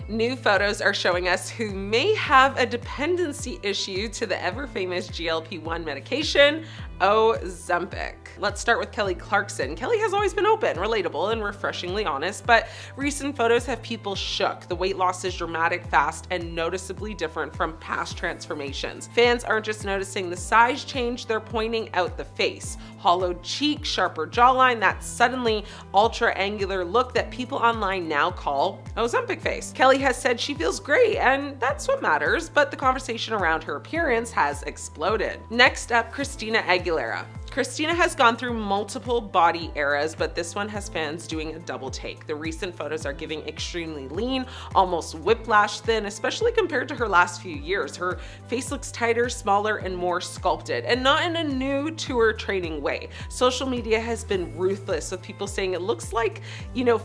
New photos are showing us who may have a dependency issue to the ever-famous GLP-1 medication, Ozempic. Let's start with Kelly Clarkson. Kelly has always been open, relatable, and refreshingly honest, but recent photos have people shook. The weight loss is dramatic, fast, and noticeably different from past transformations. Fans aren't just noticing the size change, they're pointing out the face. Hollowed cheek, sharper jawline, that suddenly ultra-angular look that people online now call Ozempic face. Kelly has said she feels great, and that's what matters, but the conversation around her appearance has exploded. Next up, Christina Aguilera. Christina has gone through multiple body eras, but this one has fans doing a double take. The recent photos are giving extremely lean, almost whiplash thin, especially compared to her last few years. Her face looks tighter, smaller, and more sculpted, and not in a new to her training way. Social media has been ruthless with people saying it looks like,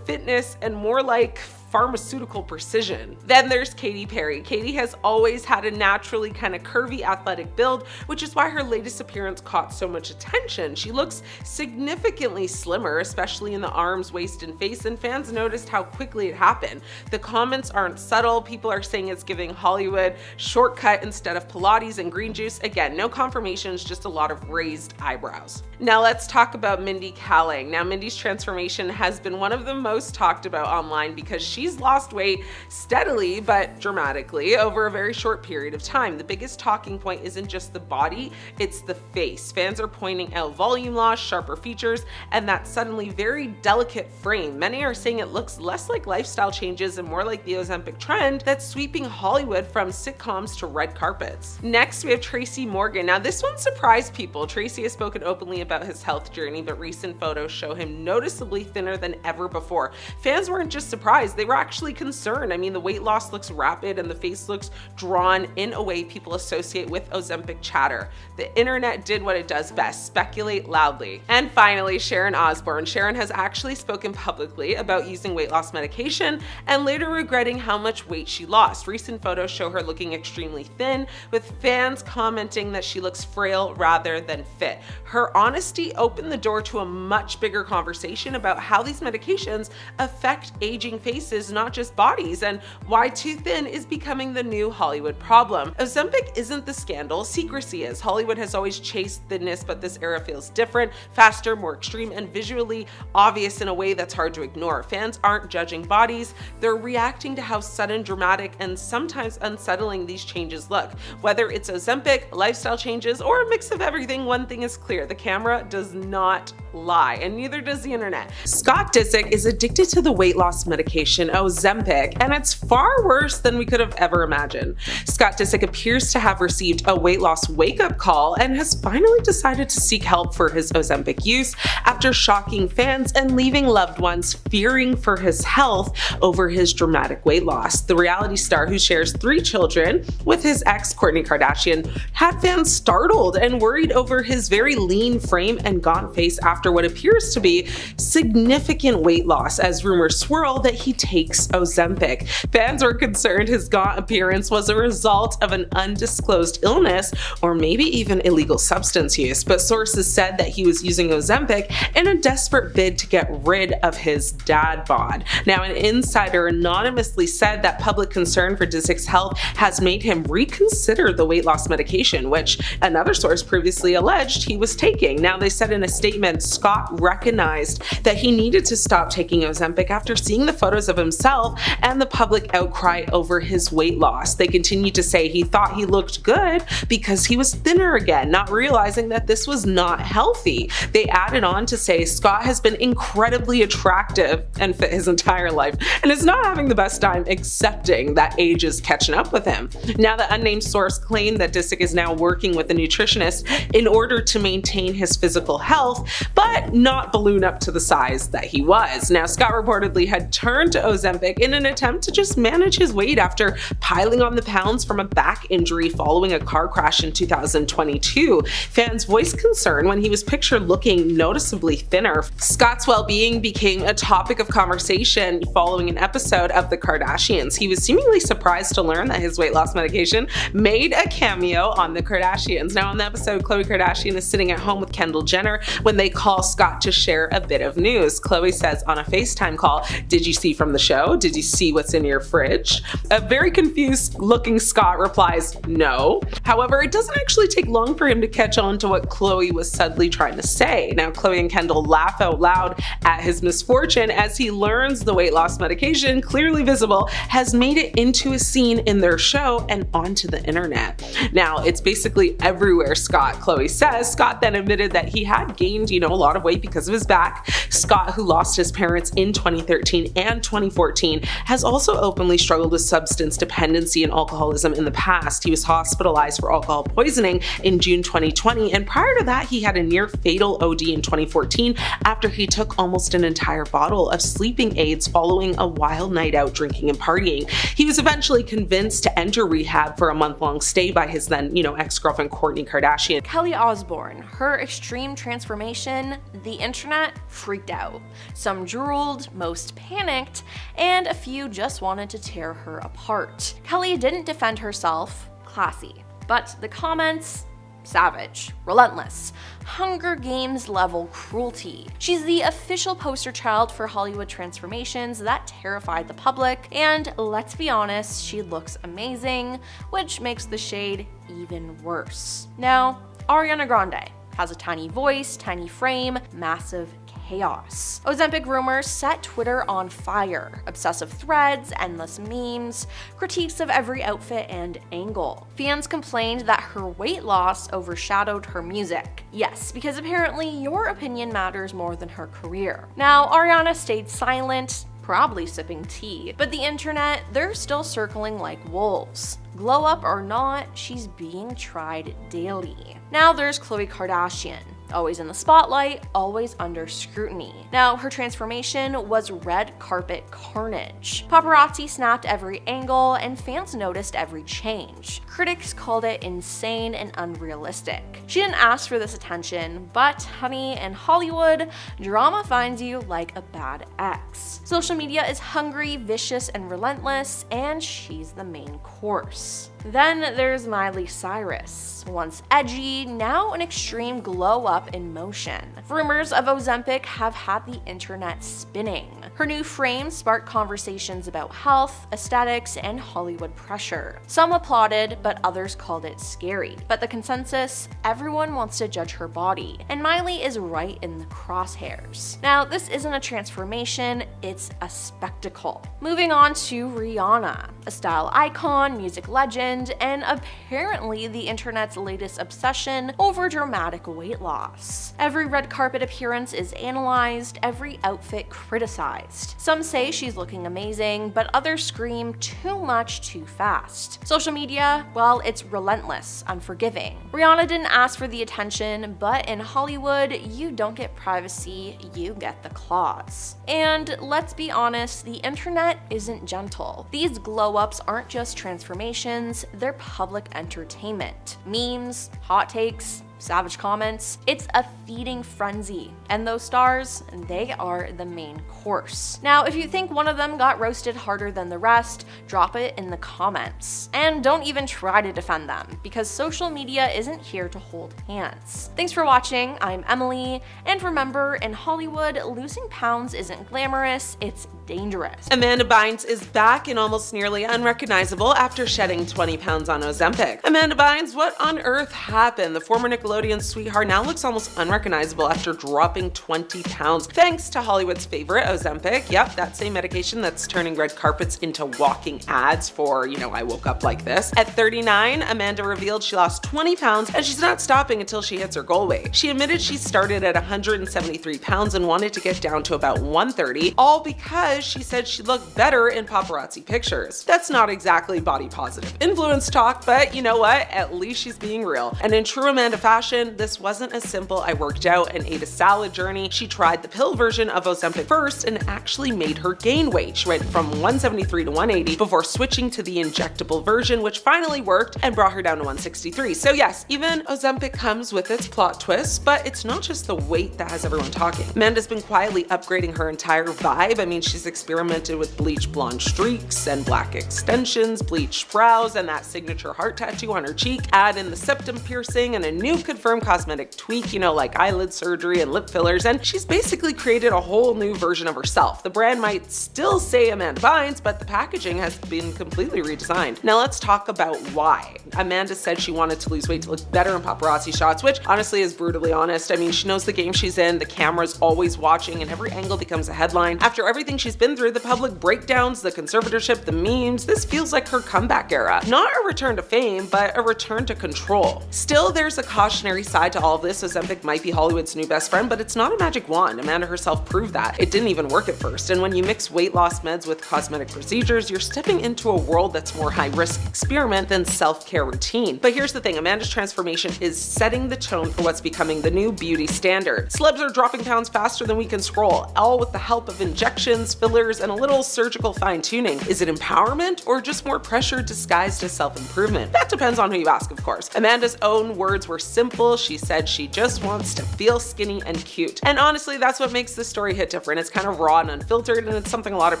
fitness and more like pharmaceutical precision. Then there's Katy Perry. Katy has always had a naturally kind of curvy athletic build, which is why her latest appearance caught so much attention. She looks significantly slimmer, especially in the arms, waist, and face, and fans noticed how quickly it happened. The comments aren't subtle. People are saying it's giving Hollywood shortcut instead of Pilates and green juice. Again, no confirmations, just a lot of raised eyebrows. Now let's talk about Mindy Kaling. Now Mindy's transformation has been one of the most talked about online because she's lost weight steadily but dramatically over a very short period of time. The biggest talking point isn't just the body, it's the face. Fans are pointing out volume loss, sharper features, and that suddenly very delicate frame. Many are saying it looks less like lifestyle changes and more like the Ozempic trend that's sweeping Hollywood from sitcoms to red carpets. Next, we have Tracy Morgan. Now this one surprised people. Tracy has spoken openly about his health journey, but recent photos show him noticeably thinner than ever before. Fans weren't just surprised, they were actually concerned. I mean, the weight loss looks rapid and the face looks drawn in a way people associate with Ozempic chatter. The internet did what it does best, speculate loudly. And finally, Sharon Osbourne. Sharon has actually spoken publicly about using weight loss medication and later regretting how much weight she lost. Recent photos show her looking extremely thin, with fans commenting that she looks frail rather than fit. Her honesty opened the door to a much bigger conversation about how these medications affect aging faces, not just bodies, and why too thin is becoming the new Hollywood problem. Ozempic isn't the scandal, secrecy is. Hollywood has always chased thinness, but this era feels different, faster, more extreme, and visually obvious in a way that's hard to ignore. Fans aren't judging bodies, they're reacting to how sudden, dramatic, and sometimes unsettling these changes look. Whether it's Ozempic, lifestyle changes, or a mix of everything, one thing is clear: the camera does not lie, and neither does the internet. Scott Disick is addicted to the weight loss medication Ozempic, and it's far worse than we could have ever imagined. Scott Disick appears to have received a weight loss wake-up call and has finally decided to seek help for his Ozempic use after shocking fans and leaving loved ones fearing for his health over his dramatic weight loss. The reality star, who shares 3 children with his ex Kourtney Kardashian, had fans startled and worried over his very lean frame and gaunt face after what appears to be significant weight loss, as rumors swirl that he takes Ozempic. Fans were concerned his gaunt appearance was a result of an undisclosed illness or maybe even illegal substance use, but sources said that he was using Ozempic in a desperate bid to get rid of his dad bod. Now, an insider anonymously said that public concern for Disick's health has made him reconsider the weight loss medication, which another source previously alleged he was taking. Now, they said in a statement, Scott recognized that he needed to stop taking Ozempic after seeing the photos of himself and the public outcry over his weight loss. They continue to say he thought he looked good because he was thinner again, not realizing that this was not healthy. They added on to say Scott has been incredibly attractive and fit his entire life and is not having the best time accepting that age is catching up with him. Now, the unnamed source claimed that Disick is now working with a nutritionist in order to maintain his physical health, but not balloon up to the size that he was. Now, Scott reportedly had turned to Ozempic in an attempt to just manage his weight after piling on the pounds from a back injury following a car crash in 2022. Fans voiced concern when he was pictured looking noticeably thinner. Scott's well-being became a topic of conversation following an episode of The Kardashians. He was seemingly surprised to learn that his weight loss medication made a cameo on The Kardashians. Now, on the episode, Khloe Kardashian is sitting at home with Kendall Jenner when they call calls Scott to share a bit of news. Khloe says on a FaceTime call, "Did you see from the show? Did you see what's in your fridge?" A very confused looking Scott replies, "No." However, it doesn't actually take long for him to catch on to what Khloe was subtly trying to say. Now, Khloe and Kendall laugh out loud at his misfortune as he learns the weight loss medication, clearly visible, has made it into a scene in their show and onto the internet. Now, it's basically everywhere, Khloe says. Scott then admitted that he had gained, a lot of weight because of his back. Scott, who lost his parents in 2013 and 2014, has also openly struggled with substance dependency and alcoholism in the past. He was hospitalized for alcohol poisoning in June 2020, and prior to that, he had a near fatal OD in 2014 after he took almost an entire bottle of sleeping aids following a wild night out drinking and partying. He was eventually convinced to enter rehab for a month-long stay by his then, ex-girlfriend Kourtney Kardashian. Kelly Osbourne, her extreme transformation, the internet freaked out. Some drooled, most panicked, and a few just wanted to tear her apart. Kelly didn't defend herself, classy, but the comments, savage, relentless, Hunger Games level cruelty. She's the official poster child for Hollywood transformations that terrified the public, and let's be honest, she looks amazing, which makes the shade even worse. Now, Ariana Grande has a tiny voice, tiny frame, massive chaos. Ozempic rumors set Twitter on fire. Obsessive threads, endless memes, critiques of every outfit and angle. Fans complained that her weight loss overshadowed her music. Yes, because apparently your opinion matters more than her career. Now, Ariana stayed silent, probably sipping tea, but the internet, they're still circling like wolves. Glow up or not, she's being tried daily. Now there's Khloe Kardashian. Always in the spotlight, always under scrutiny. Now, her transformation was red carpet carnage. Paparazzi snapped every angle, and fans noticed every change. Critics called it insane and unrealistic. She didn't ask for this attention, but honey, in Hollywood, drama finds you like a bad ex. Social media is hungry, vicious, and relentless, and she's the main course. Then there's Miley Cyrus. Once edgy, now an extreme glow up in motion. Rumors of Ozempic have had the internet spinning. Her new frame sparked conversations about health, aesthetics, and Hollywood pressure. Some applauded, but others called it scary. But the consensus, everyone wants to judge her body, and Miley is right in the crosshairs. Now, this isn't a transformation, it's a spectacle. Moving on to Rihanna, a style icon, music legend, and apparently the internet's latest obsession over dramatic weight loss. Every red carpet appearance is analyzed, every outfit criticized. Some say she's looking amazing, but others scream too much too fast. Social media, well, it's relentless, unforgiving. Rihanna didn't ask for the attention, but in Hollywood, you don't get privacy, you get the claws. And let's be honest, the internet isn't gentle. These glow-ups aren't just transformations, they're public entertainment. Memes, hot takes, savage comments. It's a feeding frenzy, and those stars, they are the main course. Now, if you think one of them got roasted harder than the rest, drop it in the comments. And don't even try to defend them, because social media isn't here to hold hands. Thanks for watching, I'm Emily, and remember, in Hollywood, losing pounds isn't glamorous, it's dangerous. Amanda Bynes is back and almost nearly unrecognizable after shedding 20 pounds on Ozempic. Amanda Bynes, what on earth happened? The former Nickelodeon sweetheart now looks almost unrecognizable after dropping 20 pounds, thanks to Hollywood's favorite, Ozempic. Yep, that same medication that's turning red carpets into walking ads for, I woke up like this. At 39, Amanda revealed she lost 20 pounds and she's not stopping until she hits her goal weight. She admitted she started at 173 pounds and wanted to get down to about 130, all because she said she looked better in paparazzi pictures. That's not exactly body positive influence talk, but you know what? At least she's being real. And in true Amanda fashion, this wasn't as simple I worked out and ate a salad journey. She tried the pill version of Ozempic first and actually made her gain weight. She went from 173 to 180 before switching to the injectable version, which finally worked and brought her down to 163. So yes, even Ozempic comes with its plot twists, but it's not just the weight that has everyone talking. Amanda's been quietly upgrading her entire vibe. I mean, she's experimented with bleach blonde streaks and black extensions, bleached brows, and that signature heart tattoo on her cheek. Add in the septum piercing and a new unconfirmed cosmetic tweak, like eyelid surgery and lip fillers, and she's basically created a whole new version of herself. The brand might still say Amanda Bynes, but the packaging has been completely redesigned. Now let's talk about why. Amanda said she wanted to lose weight to look better in paparazzi shots, which honestly is brutally honest. I mean, she knows the game she's in, the camera's always watching, and every angle becomes a headline. After everything she's been through, the public breakdowns, the conservatorship, the memes, this feels like her comeback era. Not a return to fame, but a return to control. Still, there's a cautionary side to all of this. Ozempic might be Hollywood's new best friend, but it's not a magic wand. Amanda herself proved that. It didn't even work at first. And when you mix weight loss meds with cosmetic procedures, you're stepping into a world that's more high-risk experiment than self-care routine. But here's the thing, Amanda's transformation is setting the tone for what's becoming the new beauty standard. Celebs are dropping pounds faster than we can scroll, all with the help of injections, fillers, and a little surgical fine-tuning. Is it empowerment or just more pressure disguised as self-improvement? That depends on who you ask, of course. Amanda's own words were simple. She said she just wants to feel skinny and cute. And honestly, that's what makes this story hit different. It's kind of raw and unfiltered, and it's something a lot of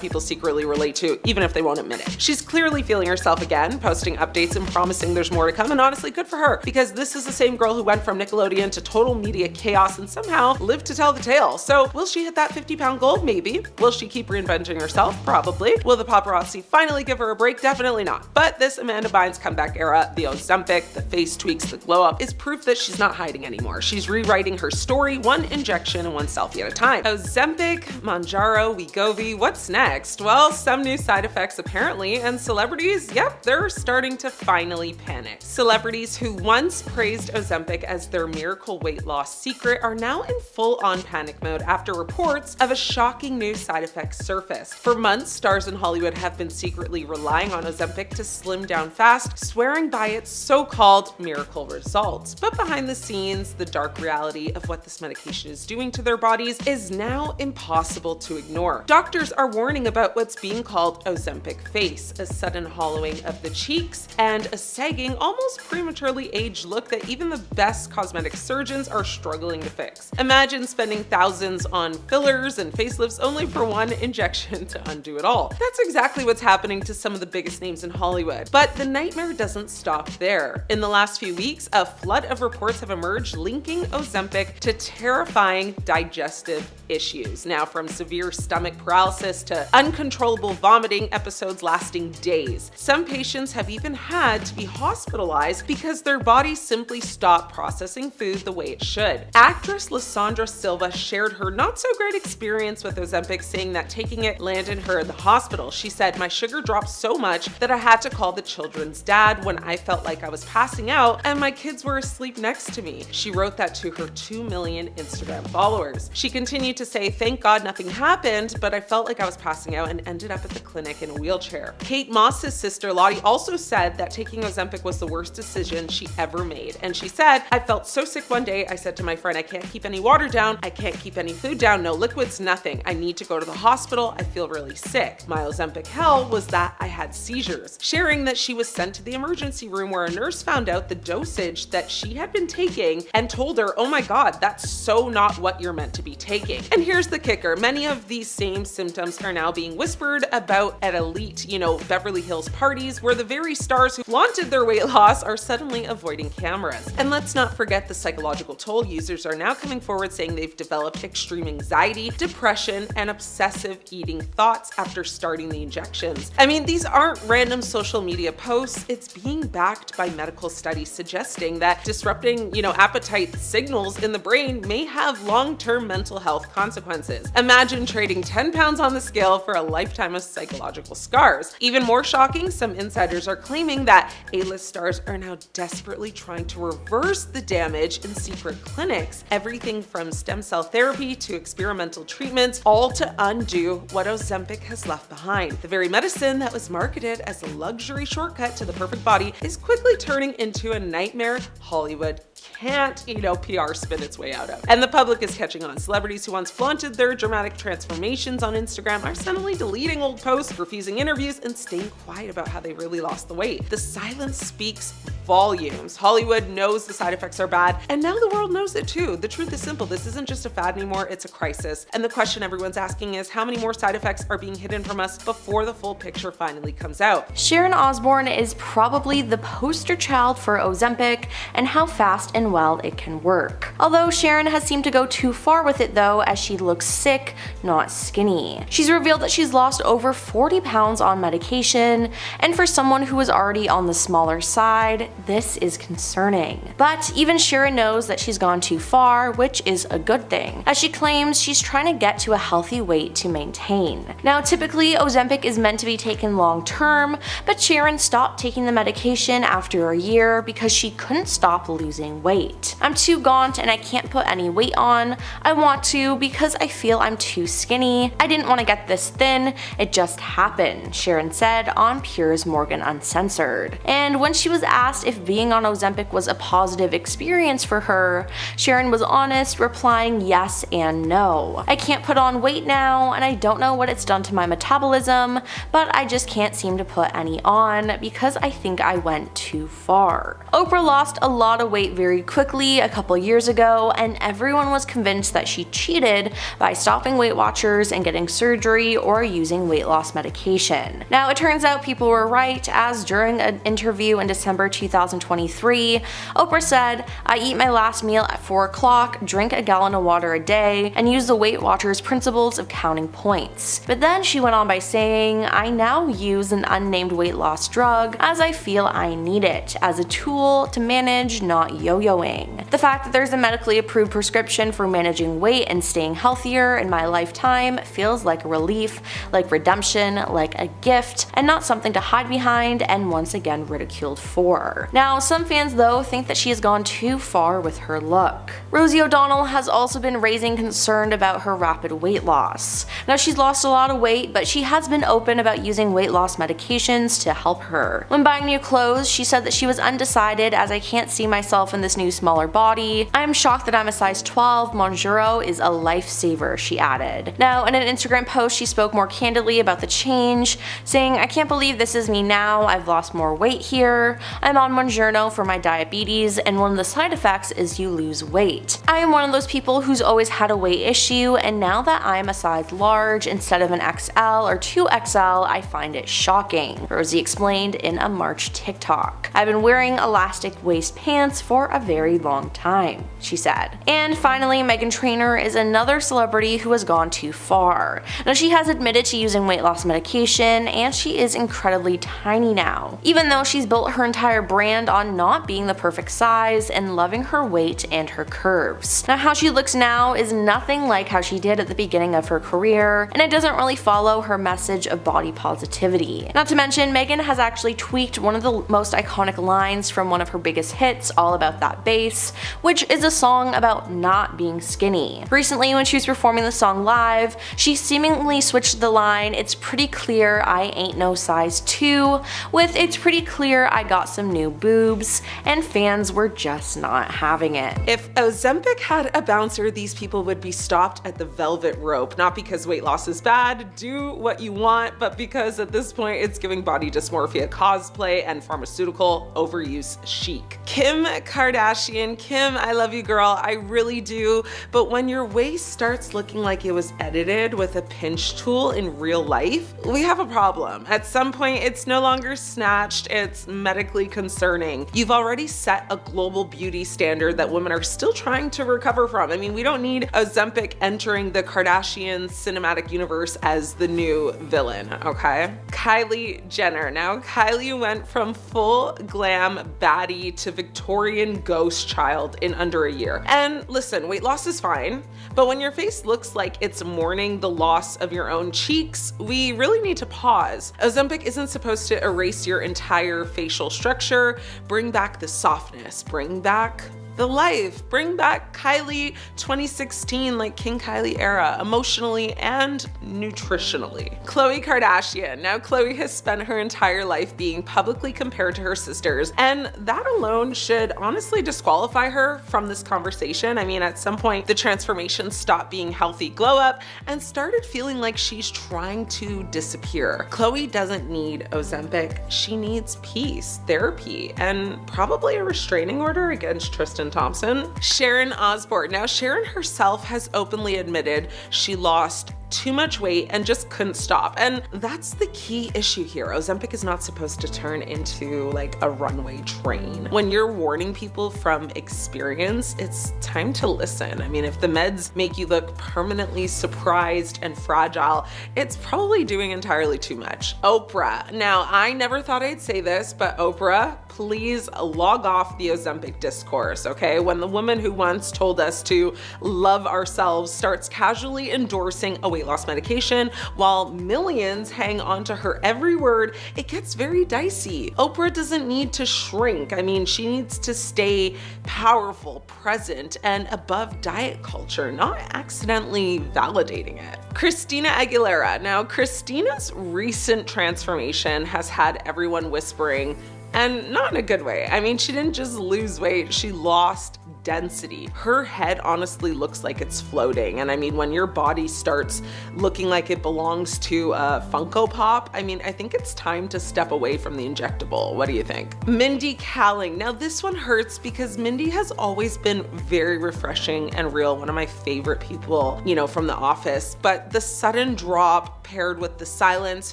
people secretly relate to, even if they won't admit it. She's clearly feeling herself again, posting updates and promising there's more to come, and honestly, good for her, because this is the same girl who went from Nickelodeon to total media chaos and somehow lived to tell the tale. So will she hit that 50-pound goal? Maybe. Will she keep reinventing herself? Probably. Will the paparazzi finally give her a break? Definitely not. But this Amanda Bynes comeback era, the Ozempic, the face tweaks, the glow up, is proof that she's not hiding anymore. She's rewriting her story, one injection and one selfie at a time. Ozempic, Mounjaro, Wegovy, what's next? Well, some new side effects apparently, and celebrities, yep, they're starting to finally panic. Celebrities who once praised Ozempic as their miracle weight loss secret are now in full-on panic mode after reports of a shocking new side effect surfaced. For months, stars in Hollywood have been secretly relying on Ozempic to slim down fast, swearing by its so-called miracle results. But behind the scenes, the dark reality of what this medication is doing to their bodies is now impossible to ignore. Doctors are warning about what's being called Ozempic face, a sudden hollowing of the cheeks, and a sagging, almost prematurely aged look that even the best cosmetic surgeons are struggling to fix. Imagine spending thousands on fillers and facelifts only for one injection to undo it all. That's exactly what's happening to some of the biggest names in Hollywood. But the nightmare doesn't stop there. In the last few weeks, a flood of reports have emerged linking Ozempic to terrifying digestive issues. Now, from severe stomach paralysis to uncontrollable vomiting episodes lasting days. Some patients have even had to be hospitalized because their bodies simply stopped processing food the way it should. Actress Lysandra Silva shared her not-so-great experience with Ozempic, saying that taking it landed her in the hospital. She said, "My sugar dropped so much that I had to call the children's dad when I felt like I was passing out and my kids were asleep next to me." She wrote that to her 2 million Instagram followers. She continued to say, "Thank God nothing happened, but I felt like I was passing out and ended up at the clinic in a wheelchair." Kate Moss's sister Lottie also said that taking Ozempic was the worst decision she ever made. And she said, "I felt so sick one day, I said to my friend, I can't keep any water down, I can't keep any food down, no liquids, nothing. I need to go to the hospital, I feel really sick. My Ozempic hell was that I had seizures." Sharing that she was sent to the emergency room where a nurse found out the dosage that she had been taking and told her, "Oh my God, that's so not what you're meant to be taking." And here's the kicker. Many of these same symptoms are now being whispered about at elite, Beverly Hills parties where the very stars who flaunted their weight loss are suddenly avoiding cameras. And let's not forget the psychological toll. Users are now coming forward saying they've developed extreme anxiety, depression, and obsessive eating thoughts after starting the injections. I mean, these aren't random social media posts. It's being backed by medical studies suggesting that disrupting, appetite signals in the brain may have long-term mental health consequences. Imagine trading 10 pounds on the scale for a lifetime of psychological scars. Even more shocking, some insiders are claiming that A-list stars are now desperately trying to reverse the damage in secret clinics. Everything from stem cell therapy to experimental treatments, all to undo what Ozempic has left behind. The very medicine that was marketed as a luxury shortcut to the perfect body is quickly turning into a nightmare Hollywood can't, PR spin its way out of. And the public is catching on. Celebrities who once flaunted their dramatic transformations on Instagram are suddenly deleting old posts, refusing interviews, and staying quiet about how they really lost the weight. The silence speaks volumes. Hollywood knows the side effects are bad, and now the world knows it too. The truth is simple. This isn't just a fad anymore, it's a crisis. And the question everyone's asking is how many more side effects are being hidden from us before the full picture finally comes out? Sharon Osbourne is probably the poster child for Ozempic and how fast and well it can work. Although Sharon has seemed to go too far with it though, as she looks sick, not skinny. She's revealed that she's lost over 40 pounds on medication, and for someone who is already on the smaller side, this is concerning. But even Sharon knows that she's gone too far, which is a good thing, as she claims she's trying to get to a healthy weight to maintain. Now typically Ozempic is meant to be taken long term, but Sharon stopped taking the medication after a year because she couldn't stop losing weight. I'm too gaunt and I can't put any weight on. I want to because I feel I'm too skinny. I didn't want to get this thin, it just happened, Sharon said on Piers Morgan Uncensored. And when she was asked if being on Ozempic was a positive experience for her, Sharon was honest, replying yes and no. I can't put on weight now, and I don't know what it's done to my metabolism, but I just can't seem to put any on because I think I went too far. Oprah lost a lot of weight very quickly a couple years ago, and everyone was convinced that she cheated by stopping Weight Watchers and getting surgery or using weight loss medication. Now it turns out people were right, as during an interview in December 2023, Oprah said, "I eat my last meal at 4 o'clock, drink a gallon of water a day, and use the Weight Watchers principles of counting points." But then she went on by saying, "I now use an unnamed weight loss drug as I feel I need it, as a tool to manage not yo-yoing. The fact that there's a medically approved prescription for managing weight and staying healthier in my lifetime feels like a relief, like redemption, like a gift, and not something to hide behind and once again ridiculed for." Now, some fans though think that she has gone too far with her look. Rosie O'Donnell has also been raising concern about her rapid weight loss. Now, she's lost a lot of weight, but she has been open about using weight loss medications to help her. When buying new clothes, she said that she was undecided, as I can't see myself in this new smaller body. I am shocked that I'm a size 12. Monjuro is a lifesaver, she added. Now, in an Instagram post, she spoke more candidly about the change, saying, "I can't believe this is me now. I've lost more weight here. I'm on Monjuro for my diabetes, and one of the side effects is you lose weight. I am one of those people who's always had a weight issue, and now that I'm a size large instead of an XL or 2XL, I find it shocking," Rosie explained in a March TikTok. "I've been wearing elastic waist pants for a very long time," she said. And finally, Meghan Trainor is another celebrity who has gone too far. Now, she has admitted to using weight loss medication, and she is incredibly tiny now, even though she's built her entire brand on not being the perfect size and loving her weight and her curves. Now, how she looks now is nothing like how she did at the beginning of her career, and it doesn't really follow her message of body positivity. Not to mention, Meghan has actually tweaked one of the most iconic lines from one of her biggest hits, All About That Bass, which is a song about not being skinny. Recently, when she was performing the song live, she seemingly switched the line, "It's pretty clear I ain't no size 2, with "It's pretty clear I got some new boobs," and fans were just not having it. If Ozempic had a bouncer, these people would be stopped at the velvet rope, not because weight loss is bad, do what you want, but because at this point it's giving body dysmorphia cosplay and pharmaceutical overuse chic. Kim Kardashian, Kim, I love you girl, I really do, but when your waist starts looking like it was edited with a pinch tool in real life, we have a problem. At some point it's no longer snatched, it's medically concerning. You've already set a global beauty standard that women are still trying to recover from. I mean, we don't need Ozempic entering the Kardashian cinematic universe as the new villain, okay? Kylie Jenner. Now, Kylie went from full glam baddie to Victorian ghost child in under a year. And listen, weight loss is fine, but when your face looks like it's mourning the loss of your own cheeks, we really need to pause. Ozempic isn't supposed to erase your entire facial structure, bring back the softness, bring back the life. Bring back Kylie 2016, like King Kylie era, emotionally and nutritionally. Khloe Kardashian. Now, Khloe has spent her entire life being publicly compared to her sisters, and that alone should honestly disqualify her from this conversation. I mean, at some point, the transformation stopped being healthy glow up and started feeling like she's trying to disappear. Khloe doesn't need Ozempic. She needs peace, therapy, and probably a restraining order against Tristan Thompson. Sharon Osbourne. Now, Sharon herself has openly admitted she lost too much weight and just couldn't stop. And that's the key issue here. Ozempic is not supposed to turn into like a runway train. When you're warning people from experience, it's time to listen. I mean, if the meds make you look permanently surprised and fragile, it's probably doing entirely too much. Oprah. Now, I never thought I'd say this, but Oprah, please log off the Ozempic discourse, okay? When the woman who once told us to love ourselves starts casually endorsing a weight loss medication while millions hang on to her every word, it gets very dicey. Oprah doesn't need to shrink. I mean, she needs to stay powerful, present, and above diet culture, not accidentally validating it. Christina Aguilera. Now, Christina's recent transformation has had everyone whispering, and not in a good way. I mean, she didn't just lose weight, she lost density. Her head honestly looks like it's floating. And I mean, when your body starts looking like it belongs to a Funko Pop, I mean, I think it's time to step away from the injectable. What do you think? Mindy Kaling. Now this one hurts because Mindy has always been very refreshing and real. One of my favorite people, you know, from The Office, but the sudden drop paired with the silence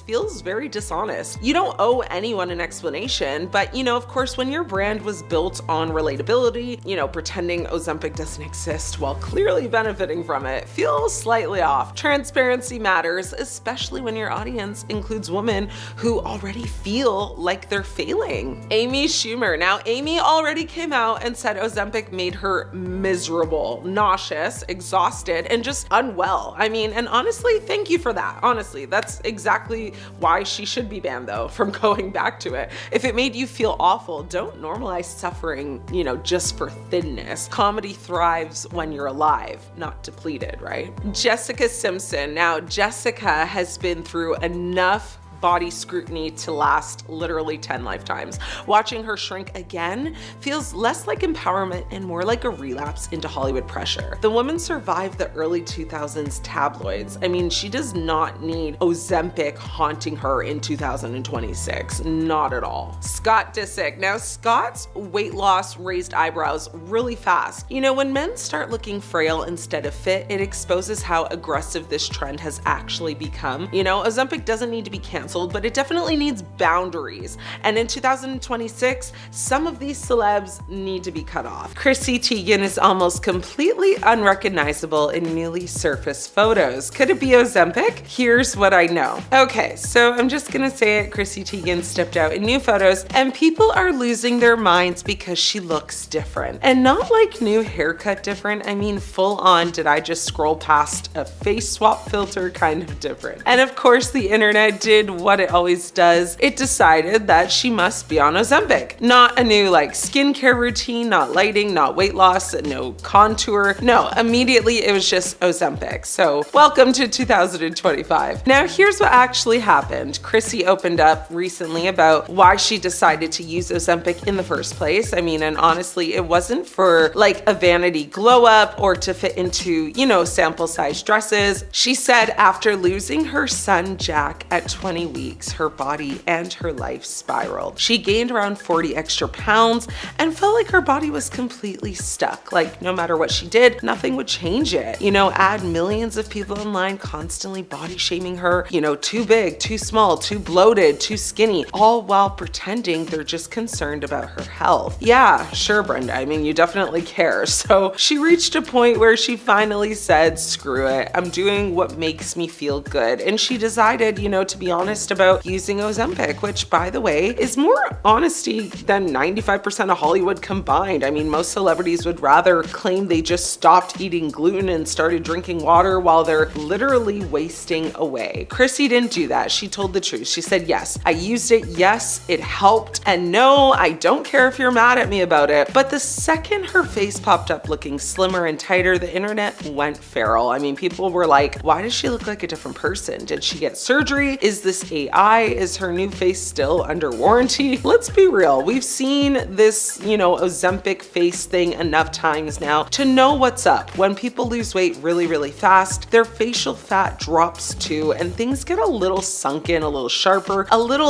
feels very dishonest. You don't owe anyone an explanation, but you know, of course, when your brand was built on relatability, you know, pretending Ozempic doesn't exist while clearly benefiting from it feels slightly off. Transparency matters, especially when your audience includes women who already feel like they're failing. Amy Schumer. Now, Amy already came out and said Ozempic made her miserable, nauseous, exhausted, and just unwell. I mean, and honestly, thank you for that. Honestly, that's exactly why she should be banned though from going back to it. If it made you feel awful, don't normalize suffering, you know, just for thinness. Comedy thrives when you're alive, not depleted, right? Jessica Simpson. Now, Jessica has been through enough body scrutiny to last literally 10 lifetimes. Watching her shrink again feels less like empowerment and more like a relapse into Hollywood pressure. The woman survived the early 2000s tabloids. I mean, she does not need Ozempic haunting her in 2026. Not at all. Scott Disick. Now, Scott's weight loss raised eyebrows really fast. You know, when men start looking frail instead of fit, it exposes how aggressive this trend has actually become. You know, Ozempic doesn't need to be canceled, but it definitely needs boundaries. And in 2026, some of these celebs need to be cut off. Chrissy Teigen is almost completely unrecognizable in newly surfaced photos. Could it be Ozempic? Here's what I know. Okay, so I'm just gonna say it. Chrissy Teigen stepped out in new photos and people are losing their minds because she looks different. And not like new haircut different, I mean full on, did I just scroll past a face swap filter kind of different. And of course the internet did what it always does. It decided that she must be on Ozempic. Not a new like skincare routine, not lighting, not weight loss, no contour. No, immediately it was just Ozempic. So welcome to 2025. Now here's what actually happened. Chrissy opened up recently about why she decided to use Ozempic in the first place. I mean, and honestly, it wasn't for like a vanity glow up or to fit into, you know, sample size dresses. She said after losing her son Jack at 20 weeks, her body and her life spiraled. She gained around 40 extra pounds and felt like her body was completely stuck. Like no matter what she did, nothing would change it. You know, add millions of people online constantly body shaming her, you know, too big, too small, too bloated, too skinny, all while pretending they're just concerned about her health. Yeah, sure, Brenda. I mean, you definitely care. So she reached a point where she finally said, screw it. I'm doing what makes me feel good. And she decided, you know, to be honest about using Ozempic, which by the way, is more honesty than 95% of Hollywood combined. I mean, most celebrities would rather claim they just stopped eating gluten and started drinking water while they're literally wasting away. Chrissy didn't do that. She told the truth. She said, yes, I used it. Yes, it helped. helped. And no, I don't care if you're mad at me about it, but the second her face popped up looking slimmer and tighter, the internet went feral. I mean, people were like, why does she look like a different person? Did she get surgery? Is this AI? Is her new face still under warranty? Let's be real. We've seen this, Ozempic face thing enough times now to know what's up. When people lose weight really, really fast, their facial fat drops too, and things get a little sunken, a little sharper, a little,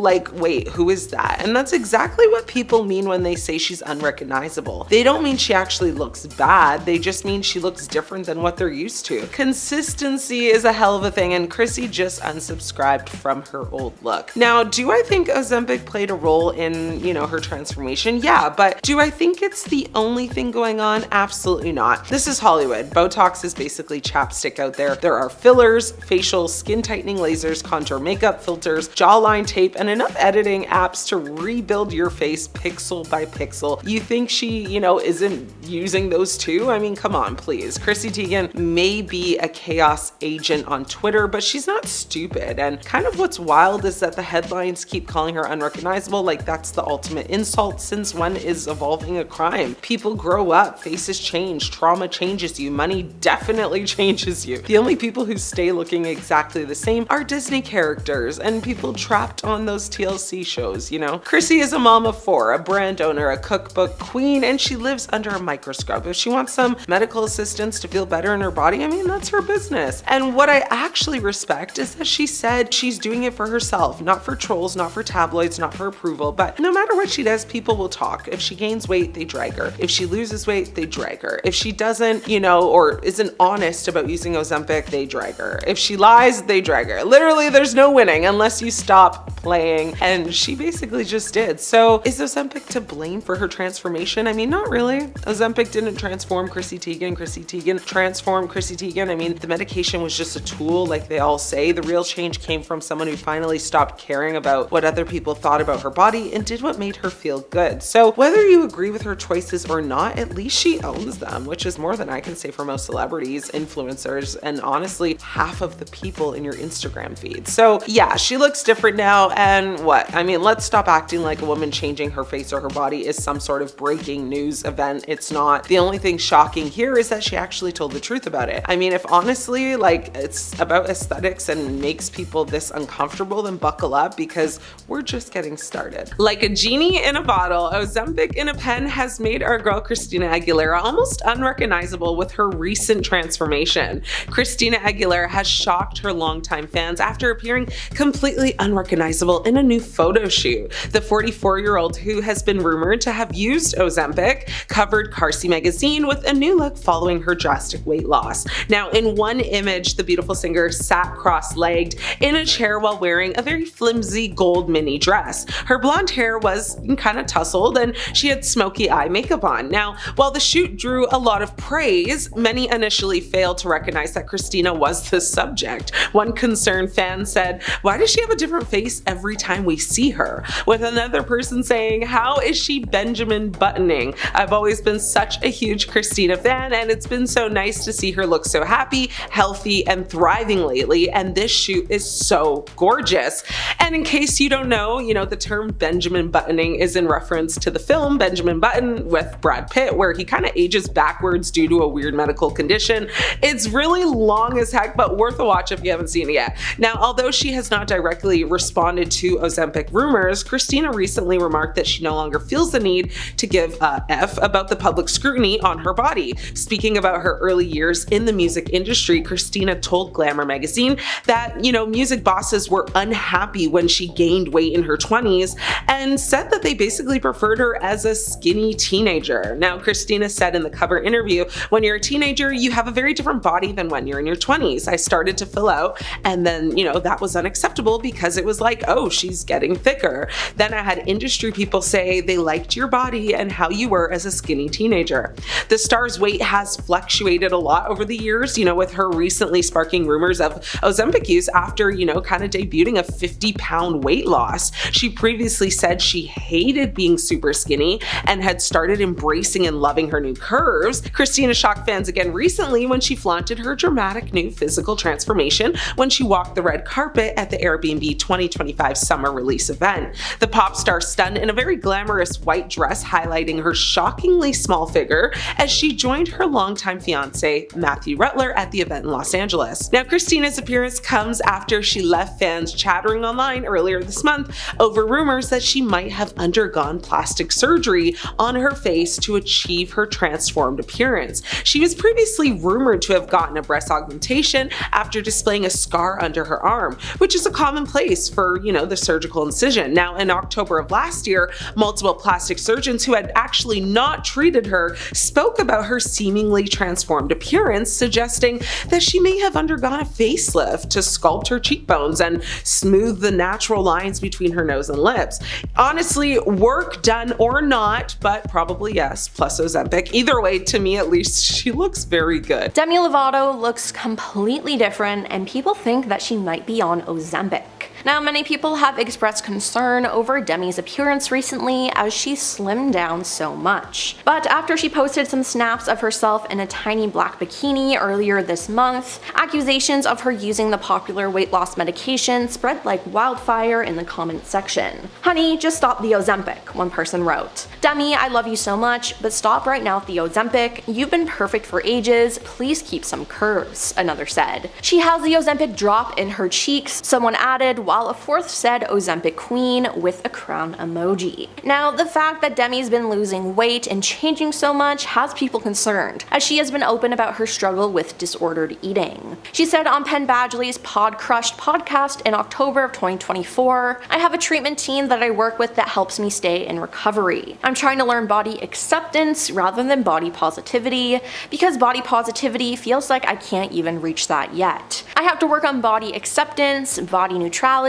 like, wait, who is that? And that's exactly what people mean when they say she's unrecognizable. They don't mean she actually looks bad. They just mean she looks different than what they're used to. Consistency is a hell of a thing, and Chrissy just unsubscribed from her old look. Now, do I think Ozempic played a role in, her transformation? Yeah, but do I think it's the only thing going on? Absolutely not. This is Hollywood. Botox is basically chapstick out there. There are fillers, facial, skin tightening lasers, contour makeup, filters, jawline tape, and enough editing apps to rebuild your face pixel by pixel. You think she, isn't using those too? I mean, come on, please. Chrissy Teigen may be a chaos agent on Twitter, but she's not stupid. And kind of what's wild is that the headlines keep calling her unrecognizable like that's the ultimate insult. Since when is evolving a crime? People grow up, faces change, trauma changes you, money definitely changes you. The only people who stay looking exactly the same are Disney characters and people trapped on those TLC shows, Chrissy is a mom of 4, a brand owner, a cookbook queen, and she lives under a microscope. If she wants some medical assistance to feel better in her body, I mean, that's her business. And what I actually respect is that she said she's doing it for herself, not for trolls, not for tabloids, not for approval, but no matter what she does, people will talk. If she gains weight, they drag her. If she loses weight, they drag her. If she doesn't, or isn't honest about using Ozempic, they drag her. If she lies, they drag her. Literally, there's no winning unless you stop playing, and she basically just did. So is Ozempic to blame for her transformation? I mean, not really. Ozempic didn't transform Chrissy Teigen. Chrissy Teigen transformed Chrissy Teigen. I mean, the medication was just a tool, like they all say. The real change came from someone who finally stopped caring about what other people thought about her body and did what made her feel good. So whether you agree with her choices or not, at least she owns them, which is more than I can say for most celebrities, influencers, and honestly, half of the people in your Instagram feed. So yeah, she looks different now, and what? I mean, let's stop acting like a woman changing her face or her body is some sort of breaking news event. It's not. The only thing shocking here is that she actually told the truth about it. I mean, if honestly, like, it's about aesthetics and makes people this uncomfortable, then buckle up because we're just getting started. Like a genie in a bottle, Ozempic in a pen has made our girl Christina Aguilera almost unrecognizable with her recent transformation. Christina Aguilera has shocked her longtime fans after appearing completely unrecognizable in a new photo shoot. The 44-year-old, who has been rumored to have used Ozempic, covered Carsey magazine with a new look following her drastic weight loss. Now, in one image, the beautiful singer sat cross-legged in a chair while wearing a very flimsy gold mini dress. Her blonde hair was kind of tousled and she had smoky eye makeup on. Now, while the shoot drew a lot of praise, many initially failed to recognize that Christina was the subject. One concerned fan said, "Why does she have a different face every time we see her?" With another person saying, "How is she Benjamin buttoning? I've always been such a huge Christina fan, and it's been so nice to see her look so happy, healthy, and thriving lately, and this shoot is so gorgeous." And in case you don't know, the term Benjamin buttoning is in reference to the film Benjamin Button with Brad Pitt, where he kind of ages backwards due to a weird medical condition. It's really long as heck, but worth a watch if you haven't seen it yet. Now, although she has not directly responded to Ozempic rumors, Christina recently remarked that she no longer feels the need to give a F about the public scrutiny on her body. Speaking about her early years in the music industry, Christina told Glamour magazine that, music bosses were unhappy when she gained weight in her 20s and said that they basically preferred her as a skinny teenager. Now, Christina said in the cover interview, "When you're a teenager, you have a very different body than when you're in your 20s. I started to fill out, and then, that was unacceptable because it was like, oh, she's getting thicker. Then I had industry people say they liked your body and how you were as a skinny teenager." The star's weight has fluctuated a lot over the years, with her recently sparking rumors of Ozempic use after, kind of debuting a 50-pound weight loss. She previously said she hated being super skinny and had started embracing and loving her new curves. Christina shocked fans again recently when she flaunted her dramatic new physical transformation when she walked the red carpet at the Airbnb 2025 summer release event. friend. The pop star stunned in a very glamorous white dress, highlighting her shockingly small figure as she joined her longtime fiance, Matthew Rutler, at the event in Los Angeles. Now, Christina's appearance comes after she left fans chattering online earlier this month over rumors that she might have undergone plastic surgery on her face to achieve her transformed appearance. She was previously rumored to have gotten a breast augmentation after displaying a scar under her arm, which is a commonplace for, the surgical incision. Now, in October of last year, multiple plastic surgeons who had actually not treated her spoke about her seemingly transformed appearance, suggesting that she may have undergone a facelift to sculpt her cheekbones and smooth the natural lines between her nose and lips. Honestly, work done or not, but probably yes, plus Ozempic. Either way, to me at least, she looks very good. Demi Lovato looks completely different, and people think that she might be on Ozempic. Now, many people have expressed concern over Demi's appearance recently as she slimmed down so much. But after she posted some snaps of herself in a tiny black bikini earlier this month, accusations of her using the popular weight loss medication spread like wildfire in the comment section. "Honey, just stop the Ozempic," one person wrote. "Demi, I love you so much, but stop right now with the Ozempic. You've been perfect for ages. Please keep some curves," another said. "She has the Ozempic drop in her cheeks," someone added, while a fourth said Ozempic queen with a crown emoji. Now, the fact that Demi's been losing weight and changing so much has people concerned, as she has been open about her struggle with disordered eating. She said on Penn Badgley's Pod Crushed podcast in October of 2024, "I have a treatment team that I work with that helps me stay in recovery. I'm trying to learn body acceptance rather than body positivity, because body positivity feels like I can't even reach that yet. I have to work on body acceptance, body neutrality,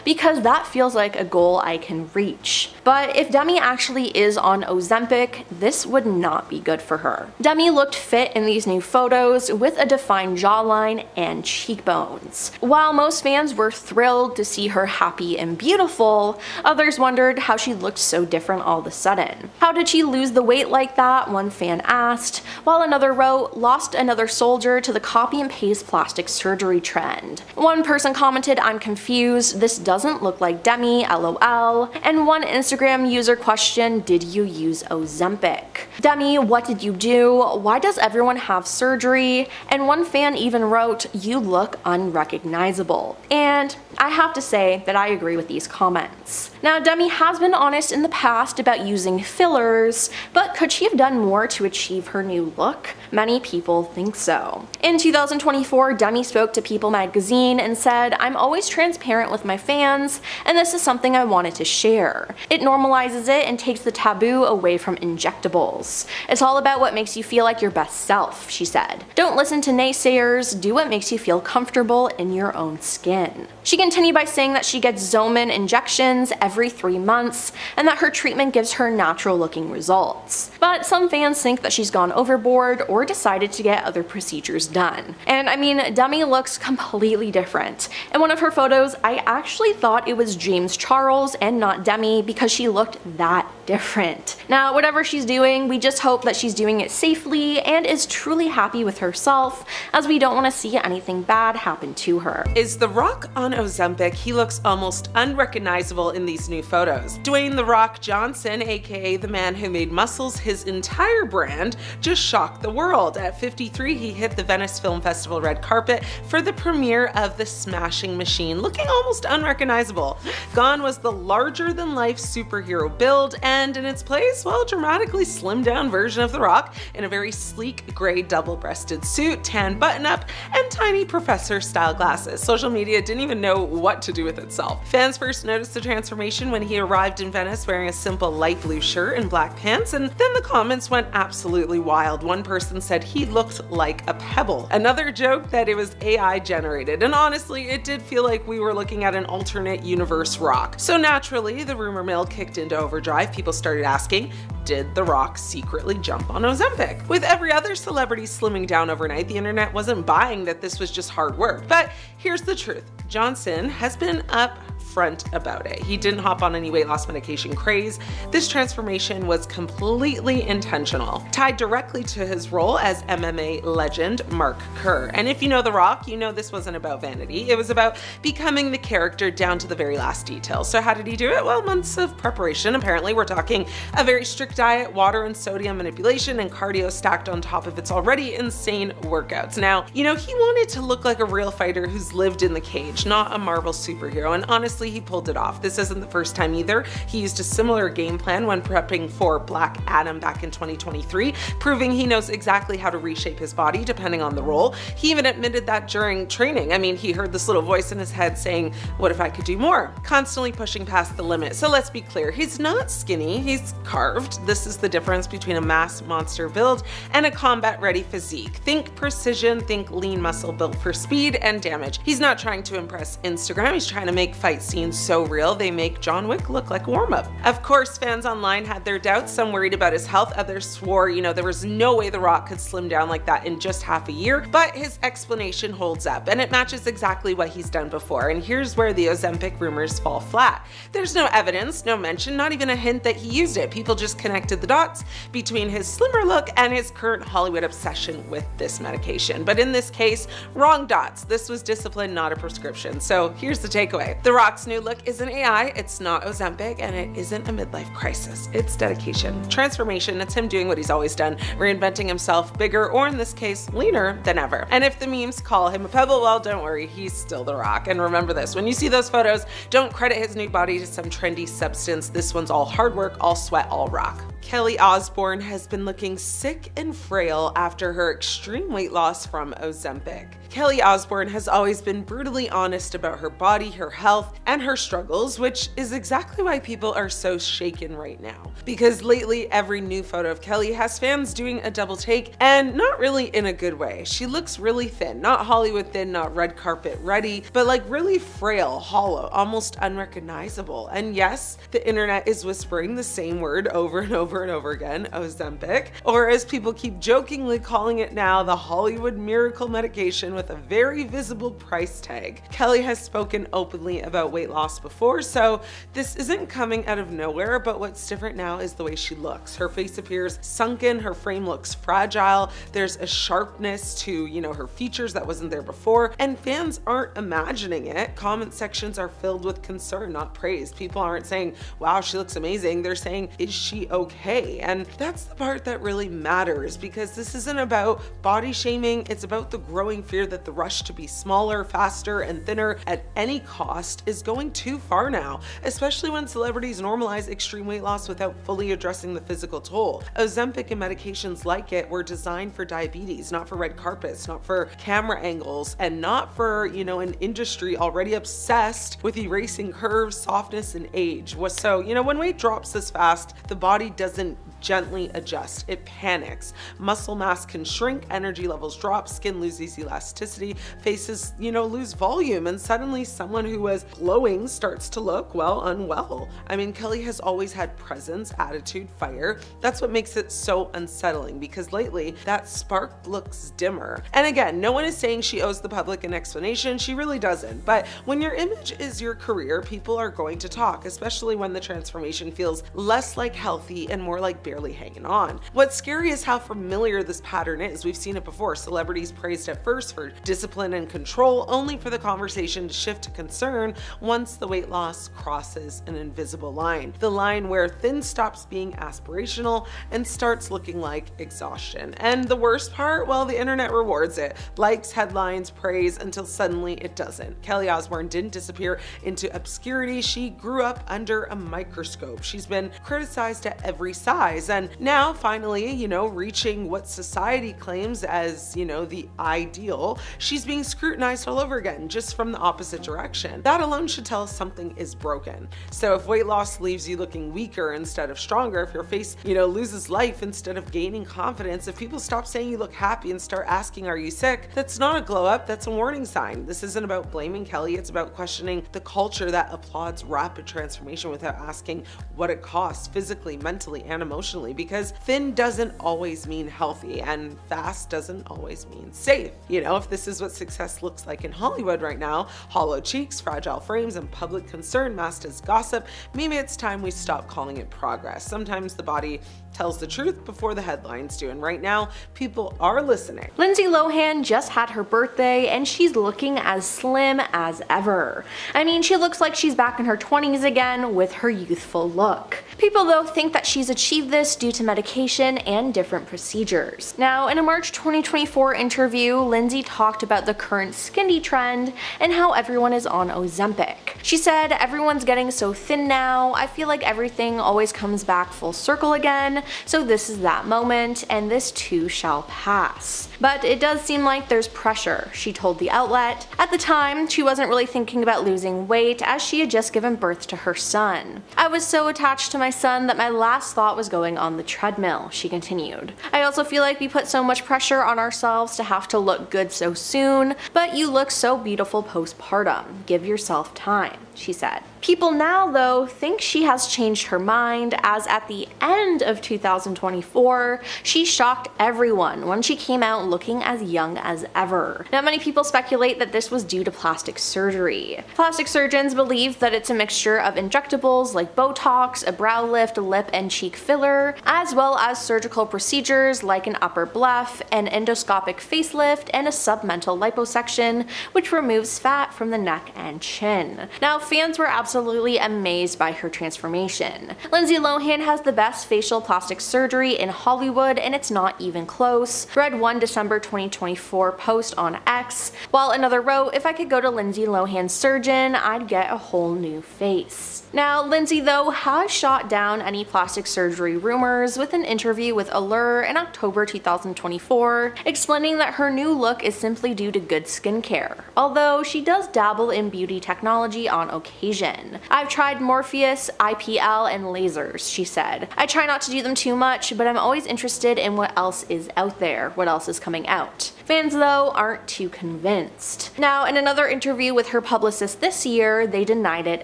because that feels like a goal I can reach." But if Demi actually is on Ozempic, this would not be good for her. Demi looked fit in these new photos with a defined jawline and cheekbones. While most fans were thrilled to see her happy and beautiful, others wondered how she looked so different all of a sudden. "How did she lose the weight like that?" one fan asked, while another wrote, "Lost another soldier to the copy and paste plastic surgery trend." One person commented, "I'm confused, this doesn't look like Demi, lol," and one Instagram user questioned, "Did you use Ozempic? Demi, what did you do? Why does everyone have surgery?" And one fan even wrote, "You look unrecognizable." And I have to say that I agree with these comments. Now, Demi has been honest in the past about using fillers, but could she have done more to achieve her new look? Many people think so. In 2024, Demi spoke to People magazine and said, "I'm always transparent with my fans, and this is something I wanted to share. It normalizes it and takes the taboo away from injectables. It's all about what makes you feel like your best self," she said. "Don't listen to naysayers, do what makes you feel comfortable in your own skin." She continued by saying that she gets Zomon injections every 3 months and that her treatment gives her natural looking results. But some fans think that she's gone overboard or decided to get other procedures done. And I mean, Demi looks completely different. In one of her photos, I actually thought it was James Charles and not Demi because she looked that different. Now, whatever she's doing, we just hope that she's doing it safely and is truly happy with herself, as we don't want to see anything bad happen to her. Is The Rock on Ozempic? He looks almost unrecognizable in these new photos. Dwayne "The Rock" Johnson, aka the man who made muscles his entire brand, just shocked the world. At 53, he hit the Venice Film Festival red carpet for the premiere of The Smashing Machine, looking almost unrecognizable. Gone was the larger-than-life superhero build, and in its place, well, dramatically slimmed down version of The Rock in a very sleek gray double-breasted suit, tan button-up, and tiny professor-style glasses. Social media didn't even know what to do with itself. Fans first noticed the transformation when he arrived in Venice wearing a simple light blue shirt and black pants, and then the comments went absolutely wild. One person said he looked like a pebble. Another joked that it was AI generated, and honestly, it did feel like we were looking at an alternate universe Rock. So naturally, the rumor mill kicked into overdrive. People started asking, did The Rock secretly jump on Ozempic? With every other celebrity slimming down overnight, the internet wasn't buying that this was just hard work. But here's the truth. Johnson has been up upfront about it. He didn't hop on any weight loss medication craze. This transformation was completely intentional, tied directly to his role as MMA legend Mark Kerr. And if you know The Rock, you know this wasn't about vanity. It was about becoming the character down to the very last detail. So how did he do it? Well, months of preparation. Apparently, we're talking a very strict diet, water and sodium manipulation, and cardio stacked on top of its already insane workouts. Now, he wanted to look like a real fighter who's lived in the cage, not a Marvel superhero, and honestly, he pulled it off. This isn't the first time either. He used a similar game plan when prepping for Black Adam back in 2023, proving he knows exactly how to reshape his body depending on the role. He even admitted that during training. I mean, he heard this little voice in his head saying, what if I could do more? Constantly pushing past the limit. So let's be clear, he's not skinny, he's carved. This is the difference between a mass monster build and a combat-ready physique. Think precision, think lean muscle built for speed and damage. He's not trying to impress Instagram, he's trying to make fight scenes so real they make John Wick look like a warm-up. Of course, fans online had their doubts, some worried about his health, others swore, there was no way The Rock could slim down like that in just half a year, but his explanation holds up, and it matches exactly what he's done before. And here's where the Ozempic rumors fall flat. There's no evidence, no mention, not even a hint that he used it. People just connected the dots between his slimmer look and his current Hollywood obsession with this medication. But in this case, wrong dots. This was discipline, not a prescription. So here's the takeaway. The Rock's new look isn't AI, it's not Ozempic, and it isn't a midlife crisis. It's dedication. Transformation, it's him doing what he's always done, reinventing himself bigger, or in this case, leaner than ever. And if the memes call him a pebble, well, don't worry, he's still The Rock. And remember this, when you see those photos, don't credit his new body to some trendy substance. This one's all hard work, all sweat, all rock. Kelly Osbourne has been looking sick and frail after her extreme weight loss from Ozempic. Kelly Osbourne has always been brutally honest about her body, her health, and her struggles, which is exactly why people are so shaken right now. Because lately, every new photo of Kelly has fans doing a double take, and not really in a good way. She looks really thin, not Hollywood thin, not red carpet ready, but like really frail, hollow, almost unrecognizable. And yes, the internet is whispering the same word over and over and over again, Ozempic, or as people keep jokingly calling it now, the Hollywood miracle medication with a very visible price tag. Kelly has spoken openly about weight loss before, so this isn't coming out of nowhere, but what's different now is the way she looks. Her face appears sunken, her frame looks fragile, there's a sharpness to, her features that wasn't there before, and fans aren't imagining it. Comment sections are filled with concern, not praise. People aren't saying, wow, she looks amazing. They're saying, is she okay? And that's the part that really matters, because this isn't about body shaming, it's about the growing fear that the rush to be smaller, faster, and thinner at any cost is going too far now, especially when celebrities normalize extreme weight loss without fully addressing the physical toll. Ozempic and medications like it were designed for diabetes, not for red carpets, not for camera angles, and not for, an industry already obsessed with erasing curves, softness, and age. So, when weight drops this fast, the body doesn't gently adjust. It panics. Muscle mass can shrink, energy levels drop, skin loses elasticity, faces, lose volume, and suddenly someone who was glowing starts to look, well, unwell. I mean, Kelly has always had presence, attitude, fire. That's what makes it so unsettling, because lately that spark looks dimmer. And again, no one is saying she owes the public an explanation. She really doesn't. But when your image is your career, people are going to talk, especially when the transformation feels less like healthy and more like barely hanging on. What's scary is how familiar this pattern is. We've seen it before. Celebrities praised at first for discipline and control, only for the conversation to shift to concern once the weight loss crosses an invisible line. The line where thin stops being aspirational and starts looking like exhaustion. And the worst part, well, the internet rewards it. Likes, headlines, praise, until suddenly it doesn't. Kelly Osbourne didn't disappear into obscurity. She grew up under a microscope. She's been criticized at every size, and now finally, reaching what society claims as, the ideal, she's being scrutinized all over again, just from the opposite direction. That alone should tell us something is broken. So if weight loss leaves you looking weaker instead of stronger, if your face, loses life instead of gaining confidence, if people stop saying you look happy and start asking, are you sick? That's not a glow up, that's a warning sign. This isn't about blaming Kelly, it's about questioning the culture that applauds rapid transformation without asking what it costs physically, mentally, and emotionally. intentionally because thin doesn't always mean healthy and fast doesn't always mean safe. You know, if this is what success looks like in Hollywood right now, hollow cheeks, fragile frames, and public concern masked as gossip, maybe it's time we stop calling it progress. Sometimes the body tells the truth before the headlines do, and right now, people are listening. Lindsay Lohan just had her birthday and she's looking as slim as ever. I mean, she looks like she's back in her 20s again with her youthful look. People though think that she's achieved this due to medication and different procedures. Now, in a March 2024 interview, Lindsay talked about the current skinny trend and how everyone is on Ozempic. She said, "Everyone's getting so thin now, I feel like everything always comes back full circle again, so this is that moment, and this too shall pass." But it does seem like there's pressure, she told the outlet. At the time, she wasn't really thinking about losing weight as she had just given birth to her son. "I was so attached to my son that my last thought was going on the treadmill," she continued. "I also feel like we put so much pressure on ourselves to have to look good so soon, but you look so beautiful postpartum. Give yourself time," she said. People now, though, think she has changed her mind, as at the end of 2024, she shocked everyone when she came out looking as young as ever. Now, many people speculate that this was due to plastic surgery. Plastic surgeons believe that it's a mixture of injectables like Botox, a brow lift, lip and cheek filler, as well as surgical procedures like an upper bluff, an endoscopic facelift, and a submental liposuction, which removes fat from the neck and chin. Now, fans were absolutely amazed by her transformation. Lindsay Lohan has the best facial plastic surgery in Hollywood, and it's not even close, read one December 2024 post on X, while another wrote, "If I could go to Lindsay Lohan's surgeon, I'd get a whole new face." Now, Lindsay, though, has shot down any plastic surgery rumors with an interview with Allure in October 2024, explaining that her new look is simply due to good skincare, although she does dabble in beauty technology on occasion. "I've tried Morpheus, IPL, and lasers," she said. "I try not to do them too much, but I'm always interested in what else is out there, what else is coming out." Fans, though, aren't too convinced. Now, in another interview with her publicist this year, they denied it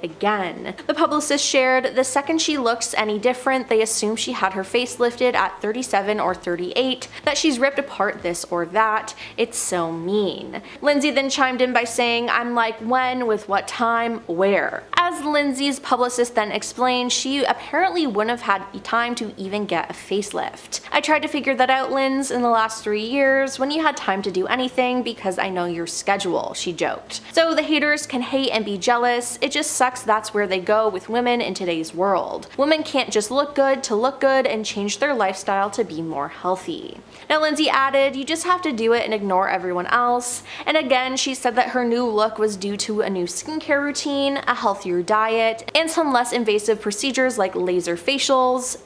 again. The publicist shared, "The second she looks any different, they assume she had her face lifted at 37 or 38, that she's ripped apart this or that. It's so mean." Lindsay then chimed in by saying, "I'm like, when, with what time, where?" As Lindsay's publicist then explained, she apparently wouldn't have had time to even get a facelift. "I tried to figure that out, Linz, in the last 3 years, when you had time to do anything because I know your schedule," she joked. So the haters can hate and be jealous, it just sucks that's where they go with women in today's world. Women can't just look good to look good and change their lifestyle to be more healthy. Now, Lindsay added, "You just have to do it and ignore everyone else." And again, she said that her new look was due to a new skincare routine, a healthier diet, and some less invasive procedures like laser facials,